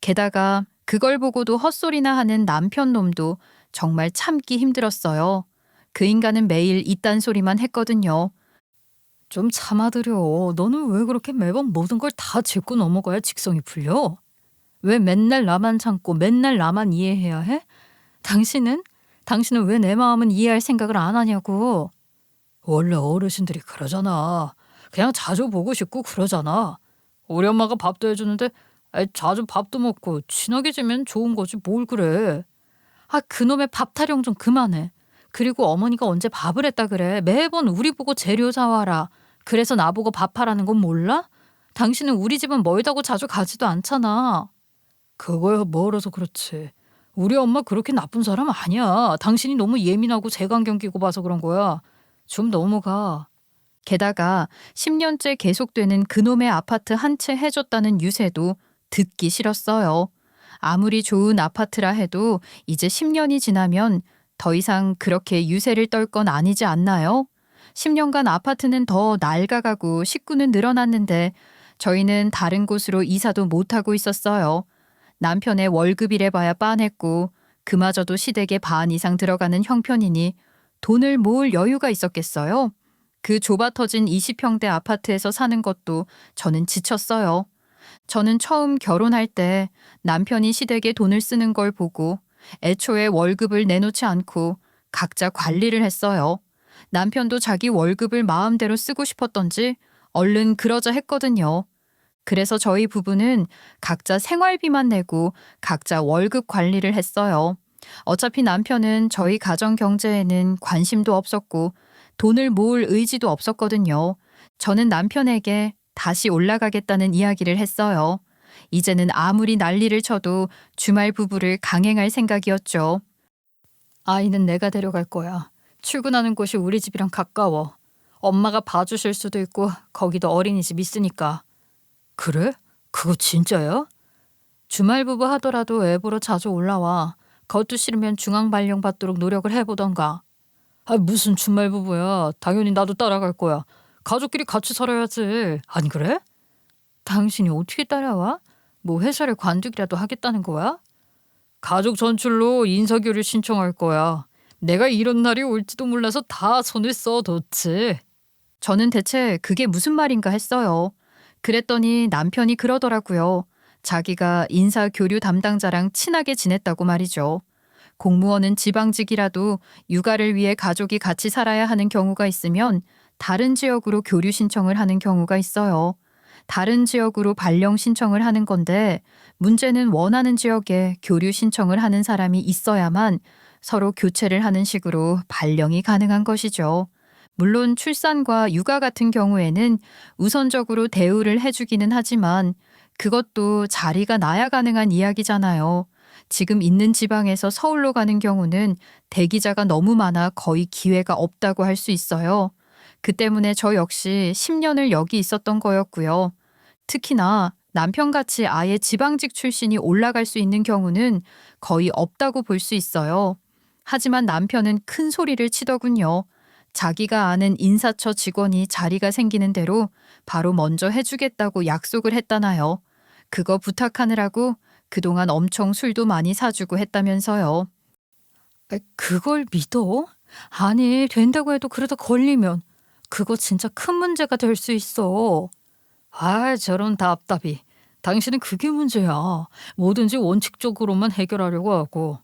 게다가 그걸 보고도 헛소리나 하는 남편 놈도 정말 참기 힘들었어요. 그 인간은 매일 이딴 소리만 했거든요. 좀 참아들여. 너는 왜 그렇게 매번 모든 걸 다 짚고 넘어가야 직성이 풀려? 왜 맨날 나만 참고 맨날 나만 이해해야 해? 당신은 왜 내 마음은 이해할 생각을 안 하냐고. 원래 어르신들이 그러잖아. 그냥 자주 보고 싶고 그러잖아. 우리 엄마가 밥도 해주는데 자주 밥도 먹고 친하게 지면 좋은 거지 뭘 그래. 아, 그놈의 밥 타령 좀 그만해. 그리고 어머니가 언제 밥을 했다 그래. 매번 우리 보고 재료 사와라. 그래서 나보고 밥하라는 건 몰라? 당신은 우리 집은 멀다고 자주 가지도 않잖아. 그거야 멀어서 그렇지. 우리 엄마 그렇게 나쁜 사람 아니야. 당신이 너무 예민하고 색안경 끼고 봐서 그런 거야. 좀 넘어가. 게다가 10년째 계속되는 그놈의 아파트 한 채 해줬다는 유세도 듣기 싫었어요. 아무리 좋은 아파트라 해도 이제 10년이 지나면 더 이상 그렇게 유세를 떨 건 아니지 않나요? 10년간 아파트는 더 낡아가고 식구는 늘어났는데 저희는 다른 곳으로 이사도 못하고 있었어요. 남편의 월급이래 봐야 빤했고 그마저도 시댁의 반 이상 들어가는 형편이니 돈을 모을 여유가 있었겠어요? 그 좁아터진 20평대 아파트에서 사는 것도 저는 지쳤어요. 저는 처음 결혼할 때 남편이 시댁에 돈을 쓰는 걸 보고 애초에 월급을 내놓지 않고 각자 관리를 했어요. 남편도 자기 월급을 마음대로 쓰고 싶었던지 얼른 그러자 했거든요. 그래서 저희 부부는 각자 생활비만 내고 각자 월급 관리를 했어요. 어차피 남편은 저희 가정 경제에는 관심도 없었고 돈을 모을 의지도 없었거든요. 저는 남편에게 다시 올라가겠다는 이야기를 했어요. 이제는 아무리 난리를 쳐도 주말 부부를 강행할 생각이었죠. 아이는 내가 데려갈 거야. 출근하는 곳이 우리 집이랑 가까워. 엄마가 봐주실 수도 있고 거기도 어린이집 있으니까. 그래? 그거 진짜야? 주말 부부 하더라도 앱으로 자주 올라와. 그것도 싫으면 중앙 발령 받도록 노력을 해보던가. 아, 무슨 주말 부부야. 당연히 나도 따라갈 거야. 가족끼리 같이 살아야지. 안 그래? 당신이 어떻게 따라와? 뭐 회사를 관두기라도 하겠다는 거야? 가족 전출로 인사교류 신청할 거야. 내가 이런 날이 올지도 몰라서 다 손을 써뒀지. 저는 대체 그게 무슨 말인가 했어요. 그랬더니 남편이 그러더라고요. 자기가 인사교류 담당자랑 친하게 지냈다고 말이죠. 공무원은 지방직이라도 육아를 위해 가족이 같이 살아야 하는 경우가 있으면 다른 지역으로 교류 신청을 하는 경우가 있어요. 다른 지역으로 발령 신청을 하는 건데 문제는 원하는 지역에 교류 신청을 하는 사람이 있어야만 서로 교체를 하는 식으로 발령이 가능한 것이죠. 물론 출산과 육아 같은 경우에는 우선적으로 대우를 해주기는 하지만 그것도 자리가 나야 가능한 이야기잖아요. 지금 있는 지방에서 서울로 가는 경우는 대기자가 너무 많아 거의 기회가 없다고 할 수 있어요. 그 때문에 저 역시 10년을 여기 있었던 거였고요. 특히나 남편같이 아예 지방직 출신이 올라갈 수 있는 경우는 거의 없다고 볼 수 있어요. 하지만 남편은 큰 소리를 치더군요. 자기가 아는 인사처 직원이 자리가 생기는 대로 바로 먼저 해주겠다고 약속을 했다나요. 그거 부탁하느라고 그동안 엄청 술도 많이 사주고 했다면서요. 그걸 믿어? 아니, 된다고 해도 그러다 걸리면 그거 진짜 큰 문제가 될 수 있어. 아, 저런 답답이. 당신은 그게 문제야. 뭐든지 원칙적으로만 해결하려고 하고.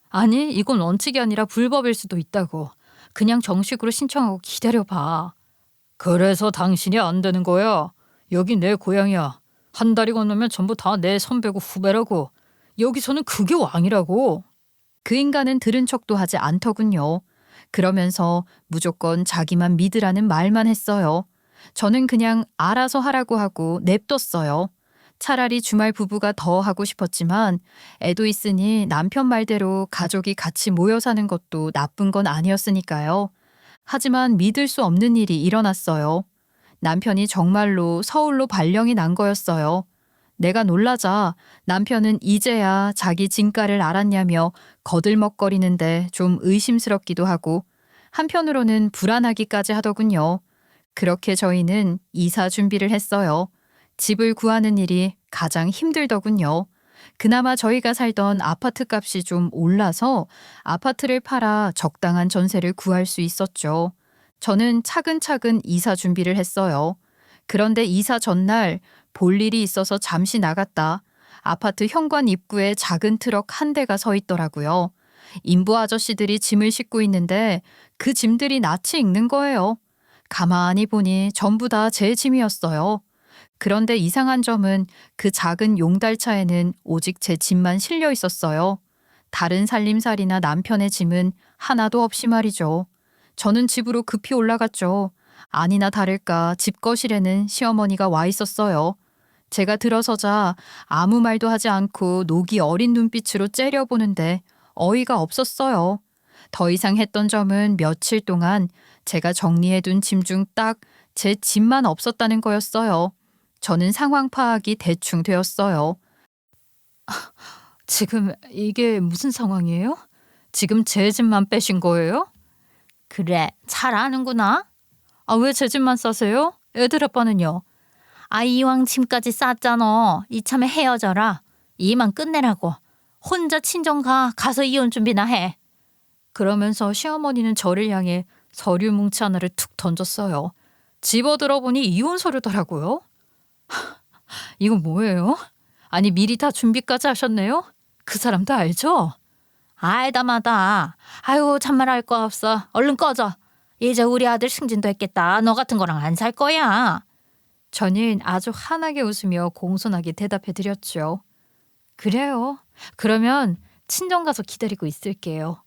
아니, 이건 원칙이 아니라 불법일 수도 있다고. 그냥 정식으로 신청하고 기다려봐. 그래서 당신이 안 되는 거야. 여기 내 고향이야. 한 달이 건너면 전부 다 내 선배고 후배라고. 여기서는 그게 왕이라고. 그 인간은 들은 척도 하지 않더군요. 그러면서 무조건 자기만 믿으라는 말만 했어요. 저는 그냥 알아서 하라고 하고 냅뒀어요. 차라리 주말 부부가 더 하고 싶었지만 애도 있으니 남편 말대로 가족이 같이 모여 사는 것도 나쁜 건 아니었으니까요. 하지만 믿을 수 없는 일이 일어났어요. 남편이 정말로 서울로 발령이 난 거였어요. 내가 놀라자 남편은 이제야 자기 진가를 알았냐며 거들먹거리는데 좀 의심스럽기도 하고 한편으로는 불안하기까지 하더군요. 그렇게 저희는 이사 준비를 했어요. 집을 구하는 일이 가장 힘들더군요. 그나마 저희가 살던 아파트 값이 좀 올라서 아파트를 팔아 적당한 전세를 구할 수 있었죠. 저는 차근차근 이사 준비를 했어요. 그런데 이사 전날 볼 일이 있어서 잠시 나갔다. 아파트 현관 입구에 작은 트럭 한 대가 서 있더라고요. 인부 아저씨들이 짐을 싣고 있는데 그 짐들이 낯이 익는 거예요. 가만히 보니 전부 다 제 짐이었어요. 그런데 이상한 점은 그 작은 용달차에는 오직 제 짐만 실려 있었어요. 다른 살림살이나 남편의 짐은 하나도 없이 말이죠. 저는 집으로 급히 올라갔죠. 아니나 다를까 집 거실에는 시어머니가 와 있었어요. 제가 들어서자 아무 말도 하지 않고 녹이 어린 눈빛으로 째려보는데 어이가 없었어요. 더 이상 했던 점은 며칠 동안 제가 정리해둔 짐 중 딱 제 짐만 없었다는 거였어요. 저는 상황 파악이 대충 되었어요. 지금 이게 무슨 상황이에요? 지금 제 짐만 빼신 거예요? 그래, 잘 아는구나. 아, 왜 제 짐만 싸세요? 애들 아빠는요? 아, 이왕 짐까지 쌌잖아. 이참에 헤어져라. 이만 끝내라고. 혼자 친정 가서 이혼 준비나 해. 그러면서 시어머니는 저를 향해 서류 뭉치 하나를 툭 던졌어요. 집어들어보니 이혼 서류더라고요. 이건 뭐예요? 아니, 미리 다 준비까지 하셨네요? 그 사람도 알죠? 알다마다. 아유, 참말 할 거 없어. 얼른 꺼져. 이제 우리 아들 승진도 했겠다. 너 같은 거랑 안 살 거야. 저는 아주 환하게 웃으며 공손하게 대답해드렸죠. 그래요. 그러면 친정 가서 기다리고 있을게요.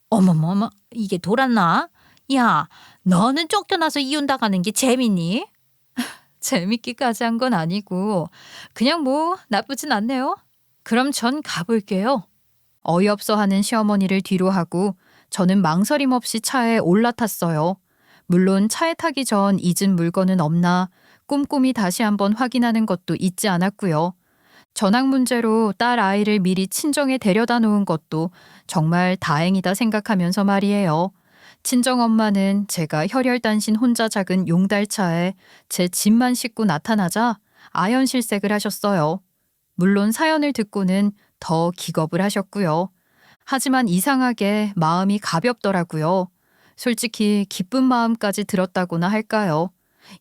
어머머머, 이게 돌았나? 야, 너는 쫓겨나서 이혼 당하는 게 재밌니? 재밌기까지 한 건 아니고 그냥 뭐 나쁘진 않네요. 그럼 전 가볼게요. 어이없어 하는 시어머니를 뒤로 하고 저는 망설임 없이 차에 올라탔어요. 물론 차에 타기 전 잊은 물건은 없나 꼼꼼히 다시 한번 확인하는 것도 잊지 않았고요. 전학 문제로 딸 아이를 미리 친정에 데려다 놓은 것도 정말 다행이다 생각하면서 말이에요. 친정 엄마는 제가 혈혈단신 혼자 작은 용달차에 제 짐만 싣고 나타나자 아연실색을 하셨어요. 물론 사연을 듣고는 더 기겁을 하셨고요. 하지만 이상하게 마음이 가볍더라고요. 솔직히 기쁜 마음까지 들었다고나 할까요?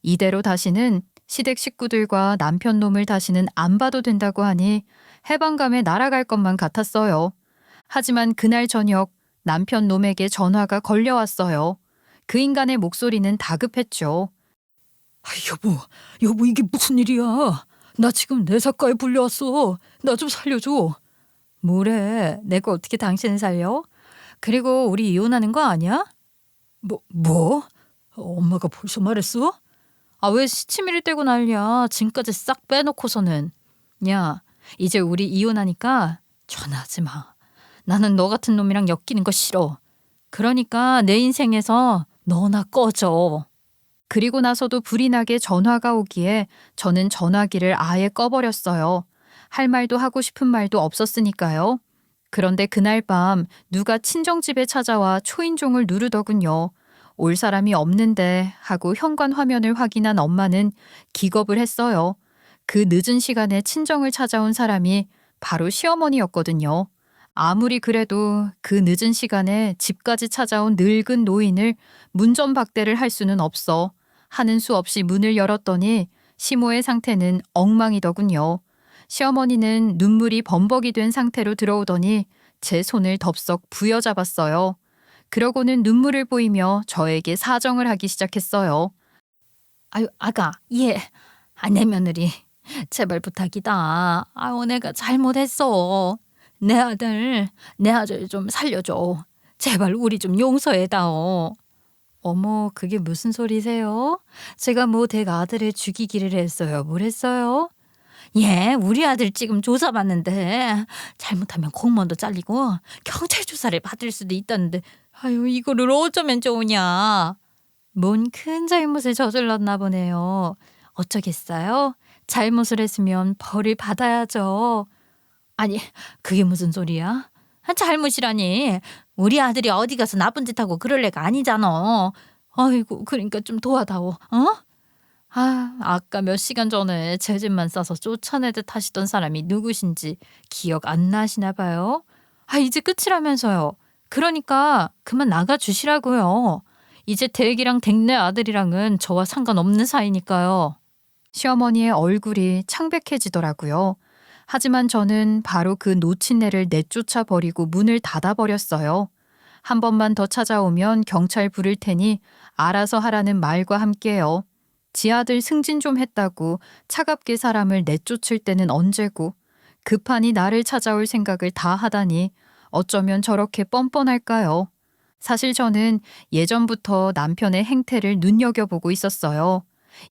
이대로 다시는 시댁 식구들과 남편 놈을 다시는 안 봐도 된다고 하니 해방감에 날아갈 것만 같았어요. 하지만 그날 저녁 남편 놈에게 전화가 걸려왔어요. 그 인간의 목소리는 다급했죠. 여보, 이게 무슨 일이야? 나 지금 내사과에 불려왔어. 나 좀 살려줘. 뭐래? 내가 어떻게 당신을 살려? 그리고 우리 이혼하는 거 아니야? 뭐? 엄마가 벌써 말했어? 아, 왜 시치미를 떼고 난리야? 짐까지 싹 빼놓고서는. 야, 이제 우리 이혼하니까 전화하지 마. 나는 너 같은 놈이랑 엮이는 거 싫어. 그러니까 내 인생에서 너나 꺼져. 그리고 나서도 불이 나게 전화가 오기에 저는 전화기를 아예 꺼버렸어요. 할 말도 하고 싶은 말도 없었으니까요. 그런데 그날 밤 누가 친정집에 찾아와 초인종을 누르더군요. 올 사람이 없는데 하고 현관 화면을 확인한 엄마는 기겁을 했어요. 그 늦은 시간에 친정을 찾아온 사람이 바로 시어머니였거든요. 아무리 그래도 그 늦은 시간에 집까지 찾아온 늙은 노인을 문전박대를 할 수는 없어. 하는 수 없이 문을 열었더니 시모의 상태는 엉망이더군요. 시어머니는 눈물이 범벅이 된 상태로 들어오더니 제 손을 덥석 부여잡았어요. 그러고는 눈물을 보이며 저에게 사정을 하기 시작했어요. 아유, 아가, 예. 내 며느리, 제발 부탁이다. 내가 잘못했어. 내 아들 좀 살려줘. 제발 우리 좀 용서해다오. 어머, 그게 무슨 소리세요? 제가 뭐 댁 아들을 죽이기를 했어요. 뭘 했어요? 예, 우리 아들 지금 조사받는데 잘못하면 공무원도 잘리고 경찰 조사를 받을 수도 있다는데 아유, 이거를 어쩌면 좋으냐. 뭔 큰 잘못을 저질렀나 보네요. 어쩌겠어요? 잘못을 했으면 벌을 받아야죠. 아니, 그게 무슨 소리야? 잘못이라니. 우리 아들이 어디 가서 나쁜 짓 하고 그럴 애가 아니잖아. 아이고, 그러니까 좀 도와다오. 아까 몇 시간 전에 제 집만 싸서 쫓아내듯 하시던 사람이 누구신지 기억 안 나시나 봐요? 이제 끝이라면서요. 그러니까 그만 나가주시라고요. 이제 댁이랑 댁내 아들이랑은 저와 상관없는 사이니까요. 시어머니의 얼굴이 창백해지더라고요. 하지만 저는 바로 그 놓친 애를 내쫓아 버리고 문을 닫아버렸어요. 한 번만 더 찾아오면 경찰 부를 테니 알아서 하라는 말과 함께요. 지 아들 승진 좀 했다고 차갑게 사람을 내쫓을 때는 언제고 급하니 나를 찾아올 생각을 다 하다니 어쩌면 저렇게 뻔뻔할까요? 사실 저는 예전부터 남편의 행태를 눈여겨보고 있었어요.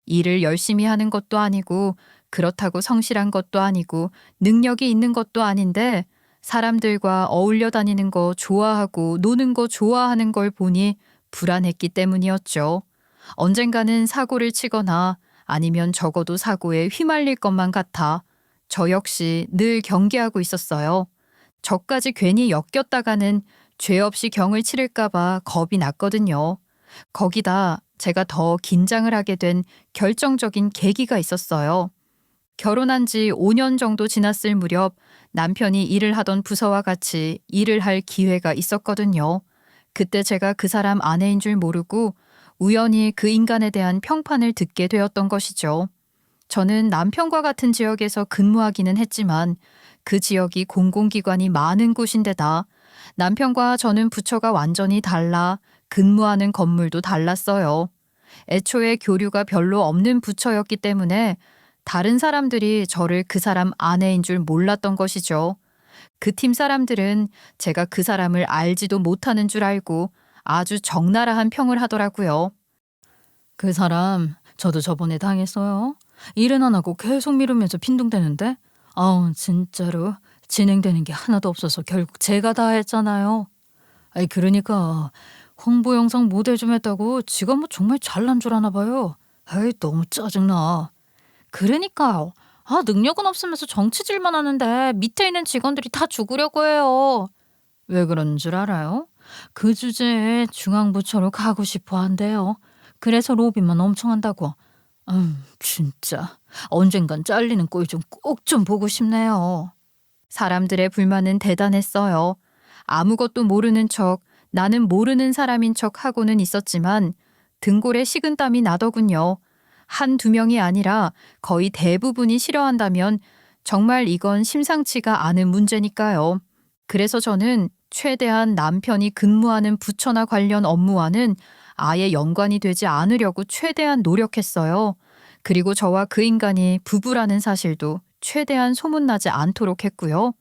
일을 열심히 하는 것도 아니고 그렇다고 성실한 것도 아니고 능력이 있는 것도 아닌데 사람들과 어울려 다니는 거 좋아하고 노는 거 좋아하는 걸 보니 불안했기 때문이었죠. 언젠가는 사고를 치거나 아니면 적어도 사고에 휘말릴 것만 같아 저 역시 늘 경계하고 있었어요. 저까지 괜히 엮였다가는 죄 없이 경을 치를까봐 겁이 났거든요. 거기다 제가 더 긴장을 하게 된 결정적인 계기가 있었어요. 결혼한 지 5년 정도 지났을 무렵 남편이 일을 하던 부서와 같이 일을 할 기회가 있었거든요. 그때 제가 그 사람 아내인 줄 모르고 우연히 그 인간에 대한 평판을 듣게 되었던 것이죠. 저는 남편과 같은 지역에서 근무하기는 했지만 그 지역이 공공기관이 많은 곳인데다 남편과 저는 부처가 완전히 달라 근무하는 건물도 달랐어요. 애초에 교류가 별로 없는 부처였기 때문에 다른 사람들이 저를 그 사람 아내인 줄 몰랐던 것이죠. 그 팀 사람들은 제가 그 사람을 알지도 못하는 줄 알고 아주 적나라한 평을 하더라고요. 그 사람 저도 저번에 당했어요. 일은 안 하고 계속 미루면서 빈둥대는데 아우 진짜로 진행되는 게 하나도 없어서 결국 제가 다 했잖아요. 아이 그러니까 홍보 영상 모델 좀 했다고 지가 뭐 정말 잘난 줄 아나 봐요. 아이 너무 짜증나. 그러니까요. 아 능력은 없으면서 정치질만 하는데 밑에 있는 직원들이 다 죽으려고 해요. 왜 그런 줄 알아요? 그 주제에 중앙부처로 가고 싶어 한대요. 그래서 로비만 엄청 한다고. 진짜 언젠간 잘리는 꼴 좀 꼭 좀 보고 싶네요. 사람들의 불만은 대단했어요. 아무것도 모르는 척, 나는 모르는 사람인 척 하고는 있었지만 등골에 식은땀이 나더군요. 한두 명이 아니라 거의 대부분이 싫어한다면 정말 이건 심상치가 않은 문제니까요. 그래서 저는 최대한 남편이 근무하는 부처나 관련 업무와는 아예 연관이 되지 않으려고 최대한 노력했어요. 그리고 저와 그 인간이 부부라는 사실도 최대한 소문나지 않도록 했고요.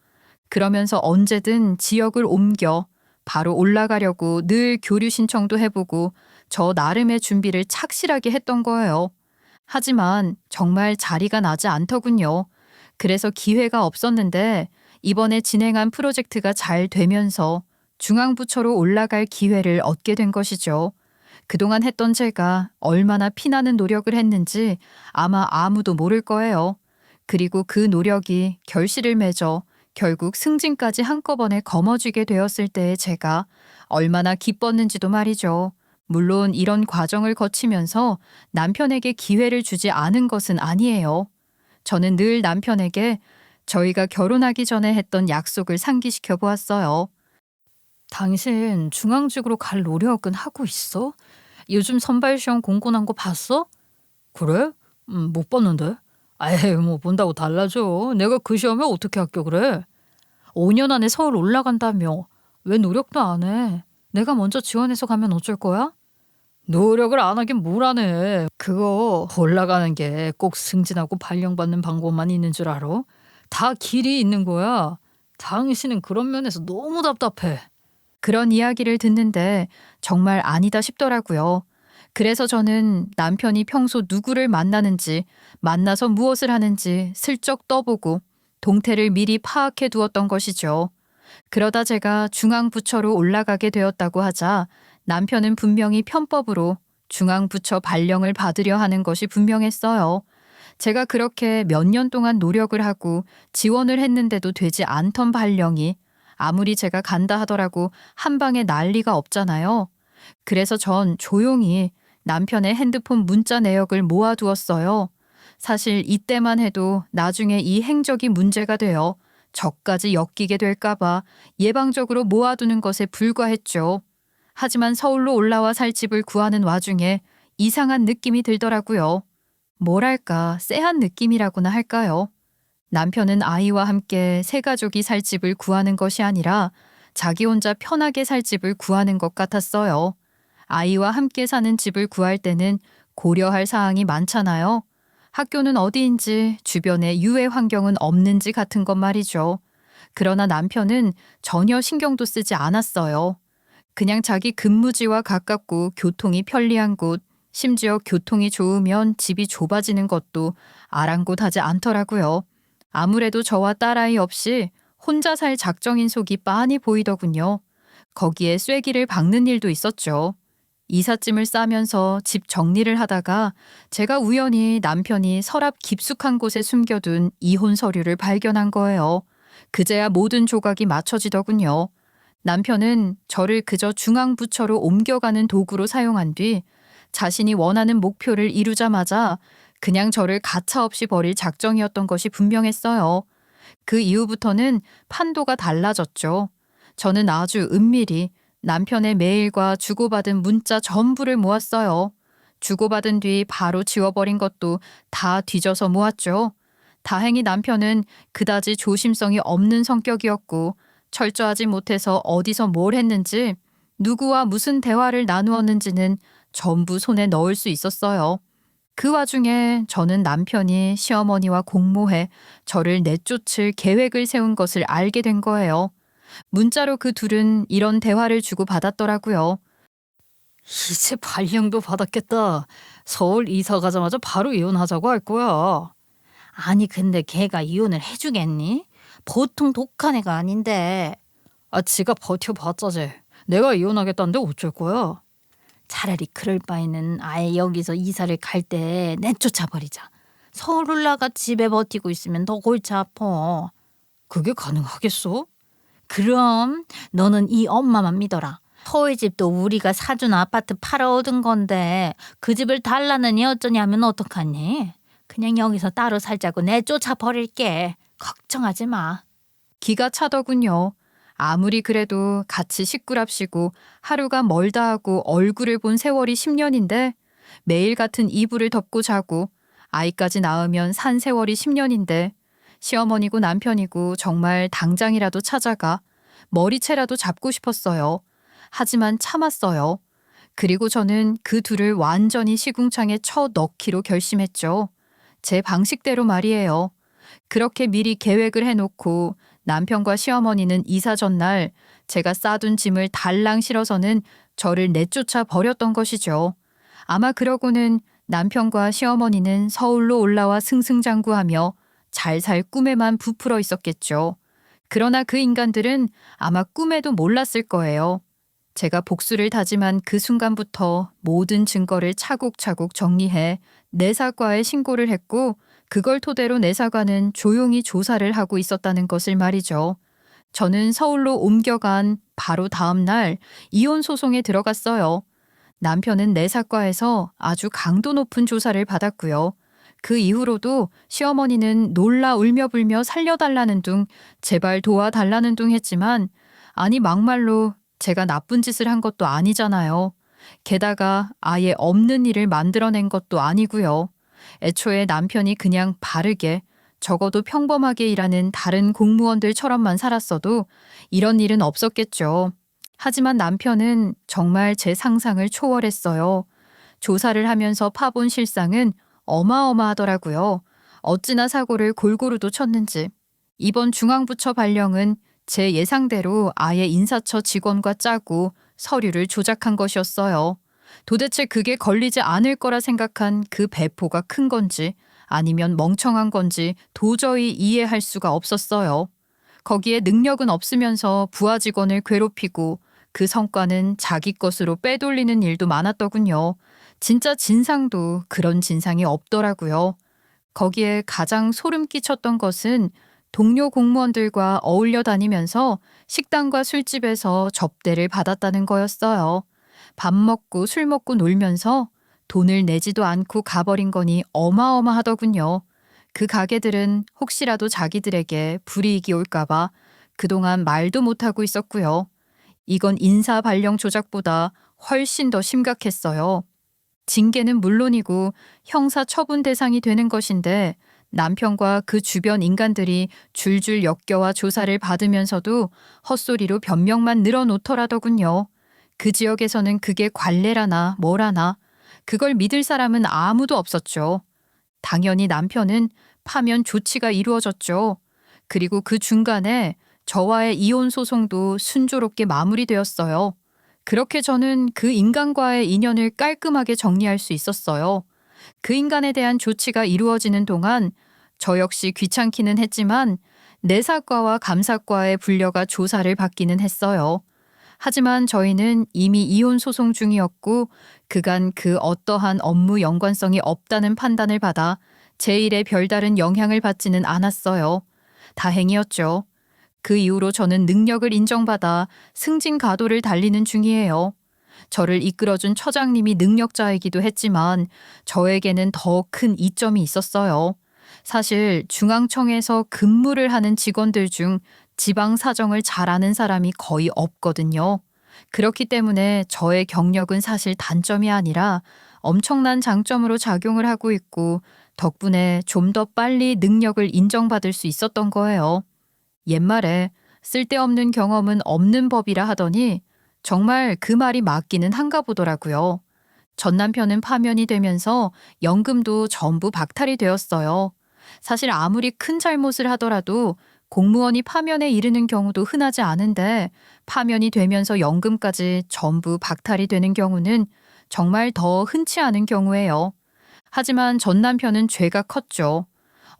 그러면서 언제든 지역을 옮겨 바로 올라가려고 늘 교류 신청도 해보고 저 나름의 준비를 착실하게 했던 거예요. 하지만 정말 자리가 나지 않더군요. 그래서 기회가 없었는데 이번에 진행한 프로젝트가 잘 되면서 중앙부처로 올라갈 기회를 얻게 된 것이죠. 그동안 했던 제가 얼마나 피나는 노력을 했는지 아마 아무도 모를 거예요. 그리고 그 노력이 결실을 맺어 결국 승진까지 한꺼번에 거머쥐게 되었을 때의 제가 얼마나 기뻤는지도 말이죠. 물론 이런 과정을 거치면서 남편에게 기회를 주지 않은 것은 아니에요. 저는 늘 남편에게 저희가 결혼하기 전에 했던 약속을 상기시켜 보았어요. 당신 중앙직으로 갈 노력은 하고 있어? 요즘 선발 시험 공고 난 거 봤어? 그래? 못 봤는데. 에이 뭐 본다고 달라져. 내가 그 시험에 어떻게 합격을 해? 5년 안에 서울 올라간다며. 왜 노력도 안 해? 내가 먼저 지원해서 가면 어쩔 거야? 노력을 안 하긴 뭘 안 해. 그거 올라가는 게 꼭 승진하고 발령받는 방법만 있는 줄 알아? 다 길이 있는 거야. 당신은 그런 면에서 너무 답답해. 그런 이야기를 듣는데 정말 아니다 싶더라고요. 그래서 저는 남편이 평소 누구를 만나는지, 만나서 무엇을 하는지 슬쩍 떠보고 동태를 미리 파악해 두었던 것이죠. 그러다 제가 중앙부처로 올라가게 되었다고 하자 남편은 분명히 편법으로 중앙부처 발령을 받으려 하는 것이 분명했어요. 제가 그렇게 몇 년 동안 노력을 하고 지원을 했는데도 되지 않던 발령이 아무리 제가 간다 하더라도 한 방에 난리가 없잖아요. 그래서 전 조용히 남편의 핸드폰 문자 내역을 모아두었어요. 사실 이때만 해도 나중에 이 행적이 문제가 되어 저까지 엮이게 될까봐 예방적으로 모아두는 것에 불과했죠. 하지만 서울로 올라와 살 집을 구하는 와중에 이상한 느낌이 들더라고요. 뭐랄까 쎄한 느낌이라고나 할까요? 남편은 아이와 함께 새 가족이 살 집을 구하는 것이 아니라 자기 혼자 편하게 살 집을 구하는 것 같았어요. 아이와 함께 사는 집을 구할 때는 고려할 사항이 많잖아요. 학교는 어디인지, 주변에 유해 환경은 없는지 같은 것 말이죠. 그러나 남편은 전혀 신경도 쓰지 않았어요. 그냥 자기 근무지와 가깝고 교통이 편리한 곳, 심지어 교통이 좋으면 집이 좁아지는 것도 아랑곳하지 않더라고요. 아무래도 저와 딸아이 없이 혼자 살 작정인 속이 빤히 보이더군요. 거기에 쐐기를 박는 일도 있었죠. 이삿짐을 싸면서 집 정리를 하다가 제가 우연히 남편이 서랍 깊숙한 곳에 숨겨둔 이혼 서류를 발견한 거예요. 그제야 모든 조각이 맞춰지더군요. 남편은 저를 그저 중앙부처로 옮겨가는 도구로 사용한 뒤 자신이 원하는 목표를 이루자마자 그냥 저를 가차없이 버릴 작정이었던 것이 분명했어요. 그 이후부터는 판도가 달라졌죠. 저는 아주 은밀히 남편의 메일과 주고받은 문자 전부를 모았어요. 주고받은 뒤 바로 지워버린 것도 다 뒤져서 모았죠. 다행히 남편은 그다지 조심성이 없는 성격이었고 철저하지 못해서 어디서 뭘 했는지 누구와 무슨 대화를 나누었는지는 전부 손에 넣을 수 있었어요. 그 와중에 저는 남편이 시어머니와 공모해 저를 내쫓을 계획을 세운 것을 알게 된 거예요. 문자로 그 둘은 이런 대화를 주고받았더라고요. 이제 발령도 받았겠다. 서울 이사 가자마자 바로 이혼하자고 할 거야. 아니 근데 걔가 이혼을 해주겠니? 보통 독한 애가 아닌데. 아 지가 버텨봤자지. 내가 이혼하겠다는데 어쩔 거야? 차라리 그럴 바에는 아예 여기서 이사를 갈 때 내쫓아버리자. 서울 올라가 집에 버티고 있으면 더 골치 아파. 그게 가능하겠어? 그럼 너는 이 엄마만 믿어라. 서울 집도 우리가 사준 아파트 팔아 얻은 건데 그 집을 달라느니 어쩌냐면 어떡하니? 그냥 여기서 따로 살자고 내쫓아 버릴게. 걱정하지 마. 기가 차더군요. 아무리 그래도 같이 식구랍시고 하루가 멀다 하고 얼굴을 본 세월이 10년인데 매일 같은 이불을 덮고 자고 아이까지 낳으면 산 세월이 10년인데 시어머니고 남편이고 정말 당장이라도 찾아가 머리채라도 잡고 싶었어요. 하지만 참았어요. 그리고 저는 그 둘을 완전히 시궁창에 쳐 넣기로 결심했죠. 제 방식대로 말이에요. 그렇게 미리 계획을 해놓고 남편과 시어머니는 이사 전날 제가 싸둔 짐을 달랑 실어서는 저를 내쫓아 버렸던 것이죠. 아마 그러고는 남편과 시어머니는 서울로 올라와 승승장구하며 잘 살 꿈에만 부풀어 있었겠죠. 그러나 그 인간들은 아마 꿈에도 몰랐을 거예요. 제가 복수를 다짐한 그 순간부터 모든 증거를 차곡차곡 정리해 내사과에 신고를 했고 그걸 토대로 내사관은 조용히 조사를 하고 있었다는 것을 말이죠. 저는 서울로 옮겨간 바로 다음 날 이혼 소송에 들어갔어요. 남편은 내사과에서 아주 강도 높은 조사를 받았고요. 그 이후로도 시어머니는 놀라 울며불며 살려달라는 둥 제발 도와달라는 둥 했지만 아니 막말로 제가 나쁜 짓을 한 것도 아니잖아요. 게다가 아예 없는 일을 만들어낸 것도 아니고요. 애초에 남편이 그냥 바르게 적어도 평범하게 일하는 다른 공무원들처럼만 살았어도 이런 일은 없었겠죠. 하지만 남편은 정말 제 상상을 초월했어요. 조사를 하면서 파본 실상은 어마어마하더라고요. 어찌나 사고를 골고루도 쳤는지. 이번 중앙부처 발령은 제 예상대로 아예 인사처 직원과 짜고 서류를 조작한 것이었어요. 도대체 그게 걸리지 않을 거라 생각한 그 배포가 큰 건지 아니면 멍청한 건지 도저히 이해할 수가 없었어요. 거기에 능력은 없으면서 부하 직원을 괴롭히고 그 성과는 자기 것으로 빼돌리는 일도 많았더군요. 진짜 진상도 그런 진상이 없더라고요. 거기에 가장 소름 끼쳤던 것은 동료 공무원들과 어울려 다니면서 식당과 술집에서 접대를 받았다는 거였어요. 밥 먹고 술 먹고 놀면서 돈을 내지도 않고 가버린 거니 어마어마하더군요. 그 가게들은 혹시라도 자기들에게 불이익이 올까봐 그동안 말도 못하고 있었고요. 이건 인사 발령 조작보다 훨씬 더 심각했어요. 징계는 물론이고 형사 처분 대상이 되는 것인데 남편과 그 주변 인간들이 줄줄 엮여와 조사를 받으면서도 헛소리로 변명만 늘어놓더라더군요. 그 지역에서는 그게 관례라나 뭐라나 그걸 믿을 사람은 아무도 없었죠. 당연히 남편은 파면 조치가 이루어졌죠. 그리고 그 중간에 저와의 이혼 소송도 순조롭게 마무리되었어요. 그렇게 저는 그 인간과의 인연을 깔끔하게 정리할 수 있었어요. 그 인간에 대한 조치가 이루어지는 동안 저 역시 귀찮기는 했지만 내사과와 감사과의 분려가 조사를 받기는 했어요. 하지만 저희는 이미 이혼 소송 중이었고 그간 그 어떠한 업무 연관성이 없다는 판단을 받아 제 일에 별다른 영향을 받지는 않았어요. 다행이었죠. 그 이후로 저는 능력을 인정받아 승진 가도를 달리는 중이에요. 저를 이끌어준 처장님이 능력자이기도 했지만 저에게는 더 큰 이점이 있었어요. 사실 중앙청에서 근무를 하는 직원들 중 지방 사정을 잘 아는 사람이 거의 없거든요. 그렇기 때문에 저의 경력은 사실 단점이 아니라 엄청난 장점으로 작용을 하고 있고 덕분에 좀 더 빨리 능력을 인정받을 수 있었던 거예요. 옛말에 쓸데없는 경험은 없는 법이라 하더니 정말 그 말이 맞기는 한가 보더라고요. 전 남편은 파면이 되면서 연금도 전부 박탈이 되었어요. 사실 아무리 큰 잘못을 하더라도 공무원이 파면에 이르는 경우도 흔하지 않은데 파면이 되면서 연금까지 전부 박탈이 되는 경우는 정말 더 흔치 않은 경우예요. 하지만 전 남편은 죄가 컸죠.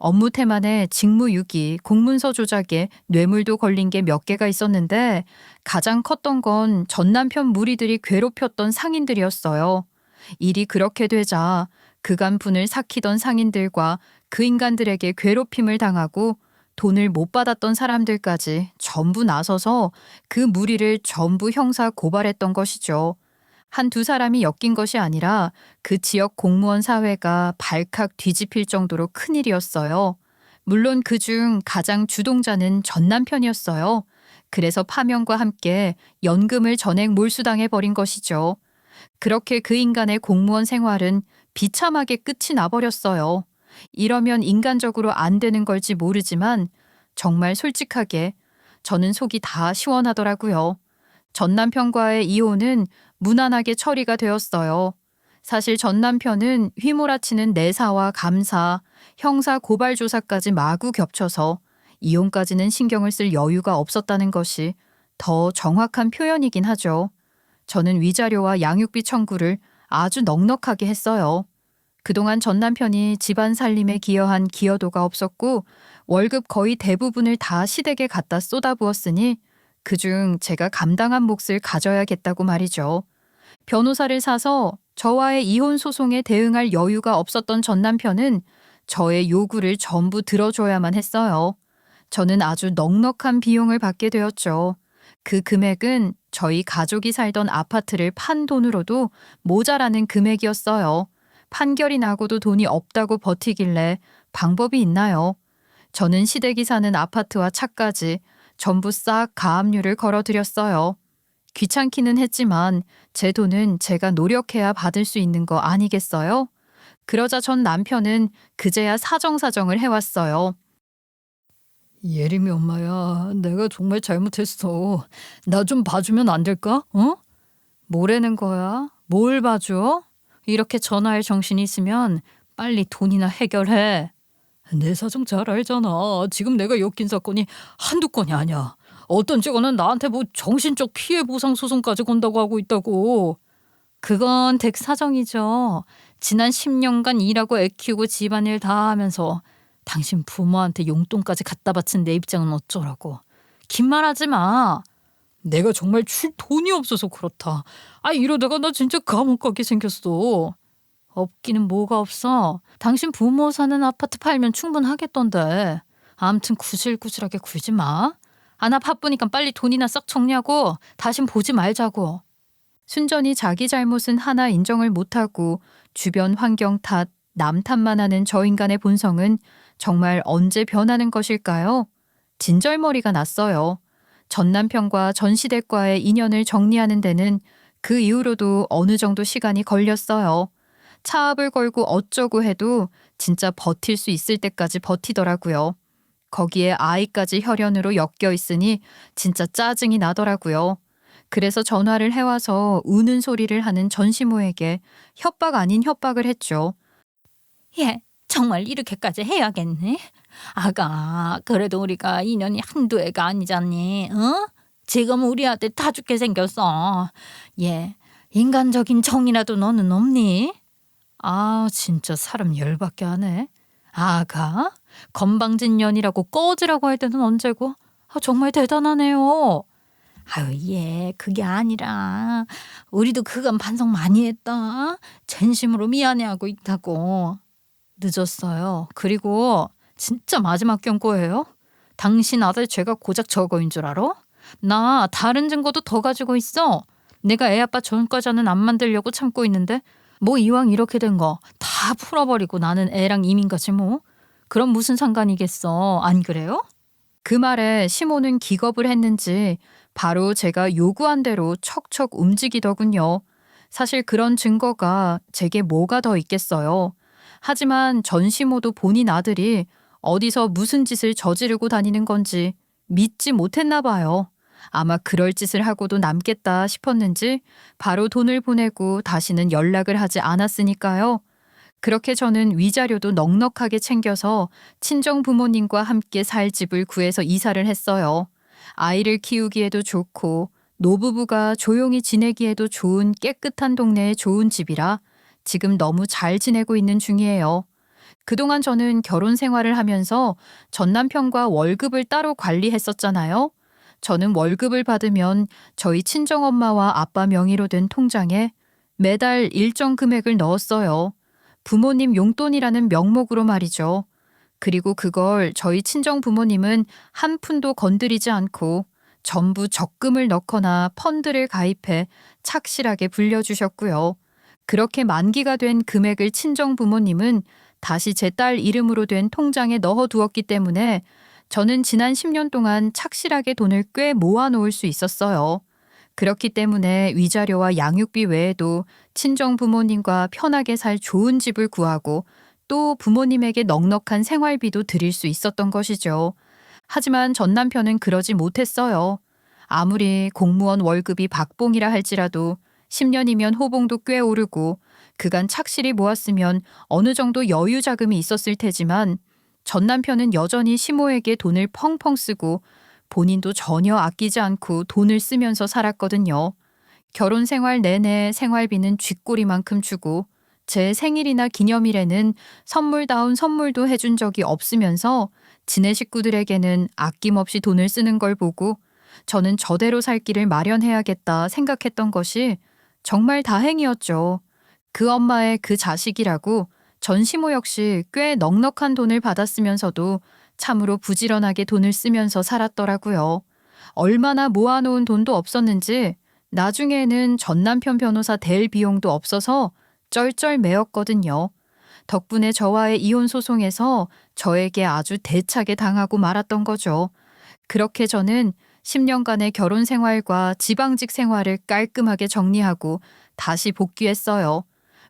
업무 태만에 직무유기, 공문서 조작에 뇌물도 걸린 게 몇 개가 있었는데 가장 컸던 건 전 남편 무리들이 괴롭혔던 상인들이었어요. 일이 그렇게 되자 그간 분을 삭히던 상인들과 그 인간들에게 괴롭힘을 당하고 돈을 못 받았던 사람들까지 전부 나서서 그 무리를 전부 형사 고발했던 것이죠. 한두 사람이 엮인 것이 아니라 그 지역 공무원 사회가 발칵 뒤집힐 정도로 큰일이었어요. 물론 그중 가장 주동자는 전 남편이었어요. 그래서 파면과 함께 연금을 전액 몰수당해 버린 것이죠. 그렇게 그 인간의 공무원 생활은 비참하게 끝이 나버렸어요. 이러면 인간적으로 안 되는 걸지 모르지만 정말 솔직하게 저는 속이 다 시원하더라고요. 전 남편과의 이혼은 무난하게 처리가 되었어요. 사실 전 남편은 휘몰아치는 내사와 감사, 형사 고발 조사까지 마구 겹쳐서 이혼까지는 신경을 쓸 여유가 없었다는 것이 더 정확한 표현이긴 하죠. 저는 위자료와 양육비 청구를 아주 넉넉하게 했어요. 그동안 전 남편이 집안 살림에 기여한 기여도가 없었고 월급 거의 대부분을 다 시댁에 갖다 쏟아부었으니 그중 제가 감당한 몫을 가져야겠다고 말이죠. 변호사를 사서 저와의 이혼 소송에 대응할 여유가 없었던 전 남편은 저의 요구를 전부 들어줘야만 했어요. 저는 아주 넉넉한 비용을 받게 되었죠. 그 금액은 저희 가족이 살던 아파트를 판 돈으로도 모자라는 금액이었어요. 판결이 나고도 돈이 없다고 버티길래 방법이 있나요? 저는 시댁이 사는 아파트와 차까지 전부 싹 가압류를 걸어드렸어요. 귀찮기는 했지만 제 돈은 제가 노력해야 받을 수 있는 거 아니겠어요? 그러자 전 남편은 그제야 사정사정을 해왔어요. 예림이 엄마야, 내가 정말 잘못했어. 나 좀 봐주면 안 될까? 어? 뭐라는 거야? 뭘 봐줘? 이렇게 전화할 정신이 있으면 빨리 돈이나 해결해. 내 사정 잘 알잖아. 지금 내가 엮인 사건이 한두 건이 아니야. 어떤 직원은 나한테 뭐 정신적 피해 보상 소송까지 건다고 하고 있다고. 그건 댁 사정이죠. 지난 10년간 일하고 애 키우고 집안일 다 하면서 당신 부모한테 용돈까지 갖다 바친 내 입장은 어쩌라고. 긴 말하지 마. 내가 정말 줄 돈이 없어서 그렇다. 이러다가 나 진짜 감옥 가게 생겼어. 없기는 뭐가 없어. 당신 부모 사는 아파트 팔면 충분하겠던데. 아무튼 구질구질하게 굴지 마. 나 바쁘니까 빨리 돈이나 싹 정리하고 다신 보지 말자고. 순전히 자기 잘못은 하나 인정을 못하고 주변 환경 탓, 남 탓만 하는 저 인간의 본성은 정말 언제 변하는 것일까요? 진절머리가 났어요. 전 남편과 전 시댁과의 인연을 정리하는 데는 그 이후로도 어느 정도 시간이 걸렸어요. 차압을 걸고 어쩌고 해도 진짜 버틸 수 있을 때까지 버티더라고요. 거기에 아이까지 혈연으로 엮여 있으니 진짜 짜증이 나더라고요. 그래서 전화를 해와서 우는 소리를 하는 전시모에게 협박 아닌 협박을 했죠. 예, 정말 이렇게까지 해야겠네. 아가, 그래도 우리가 인연이 한두 해가 아니잖니. 어? 지금 우리 아들 다 죽게 생겼어. 예, 인간적인 정이라도 너는 없니? 진짜 사람 열받게 하네. 아가, 건방진년이라고 꺼지라고 할 때는 언제고? 정말 대단하네요. 예, 그게 아니라 우리도 그간 반성 많이 했다. 진심으로 미안해하고 있다고. 늦었어요. 그리고 진짜 마지막 경고예요. 당신 아들 죄가 고작 저거인 줄 알아? 나 다른 증거도 더 가지고 있어. 내가 애 아빠 전과자는 안 만들려고 참고 있는데 뭐 이왕 이렇게 된 거 다 풀어버리고 나는 애랑 이민 가지 뭐. 그럼 무슨 상관이겠어. 안 그래요? 그 말에 시모는 기겁을 했는지 바로 제가 요구한 대로 척척 움직이더군요. 사실 그런 증거가 제게 뭐가 더 있겠어요. 하지만 전 시모도 본인 아들이 어디서 무슨 짓을 저지르고 다니는 건지 믿지 못했나 봐요. 아마 그럴 짓을 하고도 남겠다 싶었는지 바로 돈을 보내고 다시는 연락을 하지 않았으니까요. 그렇게 저는 위자료도 넉넉하게 챙겨서 친정 부모님과 함께 살 집을 구해서 이사를 했어요. 아이를 키우기에도 좋고 노부부가 조용히 지내기에도 좋은 깨끗한 동네의 좋은 집이라 지금 너무 잘 지내고 있는 중이에요. 그동안 저는 결혼 생활을 하면서 전 남편과 월급을 따로 관리했었잖아요. 저는 월급을 받으면 저희 친정엄마와 아빠 명의로 된 통장에 매달 일정 금액을 넣었어요. 부모님 용돈이라는 명목으로 말이죠. 그리고 그걸 저희 친정 부모님은 한 푼도 건드리지 않고 전부 적금을 넣거나 펀드를 가입해 착실하게 불려주셨고요. 그렇게 만기가 된 금액을 친정 부모님은 다시 제 딸 이름으로 된 통장에 넣어두었기 때문에 저는 지난 10년 동안 착실하게 돈을 꽤 모아놓을 수 있었어요. 그렇기 때문에 위자료와 양육비 외에도 친정 부모님과 편하게 살 좋은 집을 구하고 또 부모님에게 넉넉한 생활비도 드릴 수 있었던 것이죠. 하지만 전 남편은 그러지 못했어요. 아무리 공무원 월급이 박봉이라 할지라도 10년이면 호봉도 꽤 오르고 그간 착실히 모았으면 어느 정도 여유 자금이 있었을 테지만 전 남편은 여전히 시모에게 돈을 펑펑 쓰고 본인도 전혀 아끼지 않고 돈을 쓰면서 살았거든요. 결혼 생활 내내 생활비는 쥐꼬리만큼 주고 제 생일이나 기념일에는 선물다운 선물도 해준 적이 없으면서 지네 식구들에게는 아낌없이 돈을 쓰는 걸 보고 저는 저대로 살 길을 마련해야겠다 생각했던 것이 정말 다행이었죠. 그 엄마의 그 자식이라고 전시모 역시 꽤 넉넉한 돈을 받았으면서도 참으로 부지런하게 돈을 쓰면서 살았더라고요. 얼마나 모아놓은 돈도 없었는지 나중에는 전 남편 변호사 댈 비용도 없어서 쩔쩔매었거든요. 덕분에 저와의 이혼 소송에서 저에게 아주 대차게 당하고 말았던 거죠. 그렇게 저는 10년간의 결혼 생활과 지방직 생활을 깔끔하게 정리하고 다시 복귀했어요.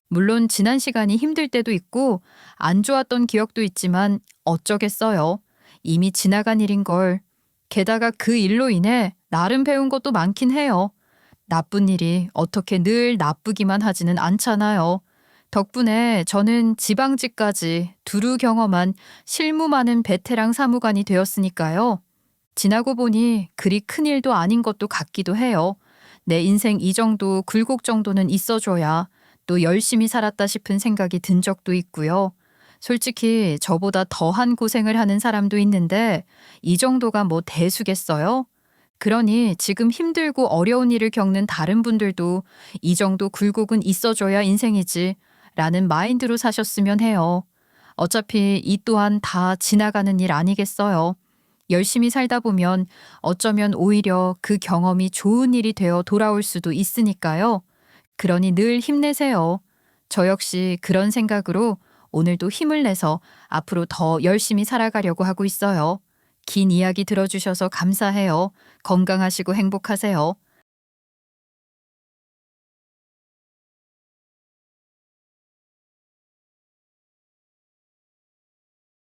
물론 지난 시간이 힘들 때도 있고 안 좋았던 기억도 있지만 어쩌겠어요. 이미 지나간 일인 걸. 게다가 그 일로 인해 나름 배운 것도 많긴 해요. 나쁜 일이 어떻게 늘 나쁘기만 하지는 않잖아요. 덕분에 저는 지방직까지 두루 경험한 실무 많은 베테랑 사무관이 되었으니까요. 지나고 보니 그리 큰 일도 아닌 것도 같기도 해요. 내 인생 이 정도 굴곡 정도는 있어줘야 또 열심히 살았다 싶은 생각이 든 적도 있고요. 솔직히 저보다 더한 고생을 하는 사람도 있는데 이 정도가 뭐 대수겠어요? 그러니 지금 힘들고 어려운 일을 겪는 다른 분들도 이 정도 굴곡은 있어줘야 인생이지 라는 마인드로 사셨으면 해요. 어차피 이 또한 다 지나가는 일 아니겠어요. 열심히 살다 보면 어쩌면 오히려 그 경험이 좋은 일이 되어 돌아올 수도 있으니까요. 그러니 늘 힘내세요. 저 역시 그런 생각으로 오늘도 힘을 내서 앞으로 더 열심히 살아가려고 하고 있어요. 긴 이야기 들어주셔서 감사해요. 건강하시고 행복하세요.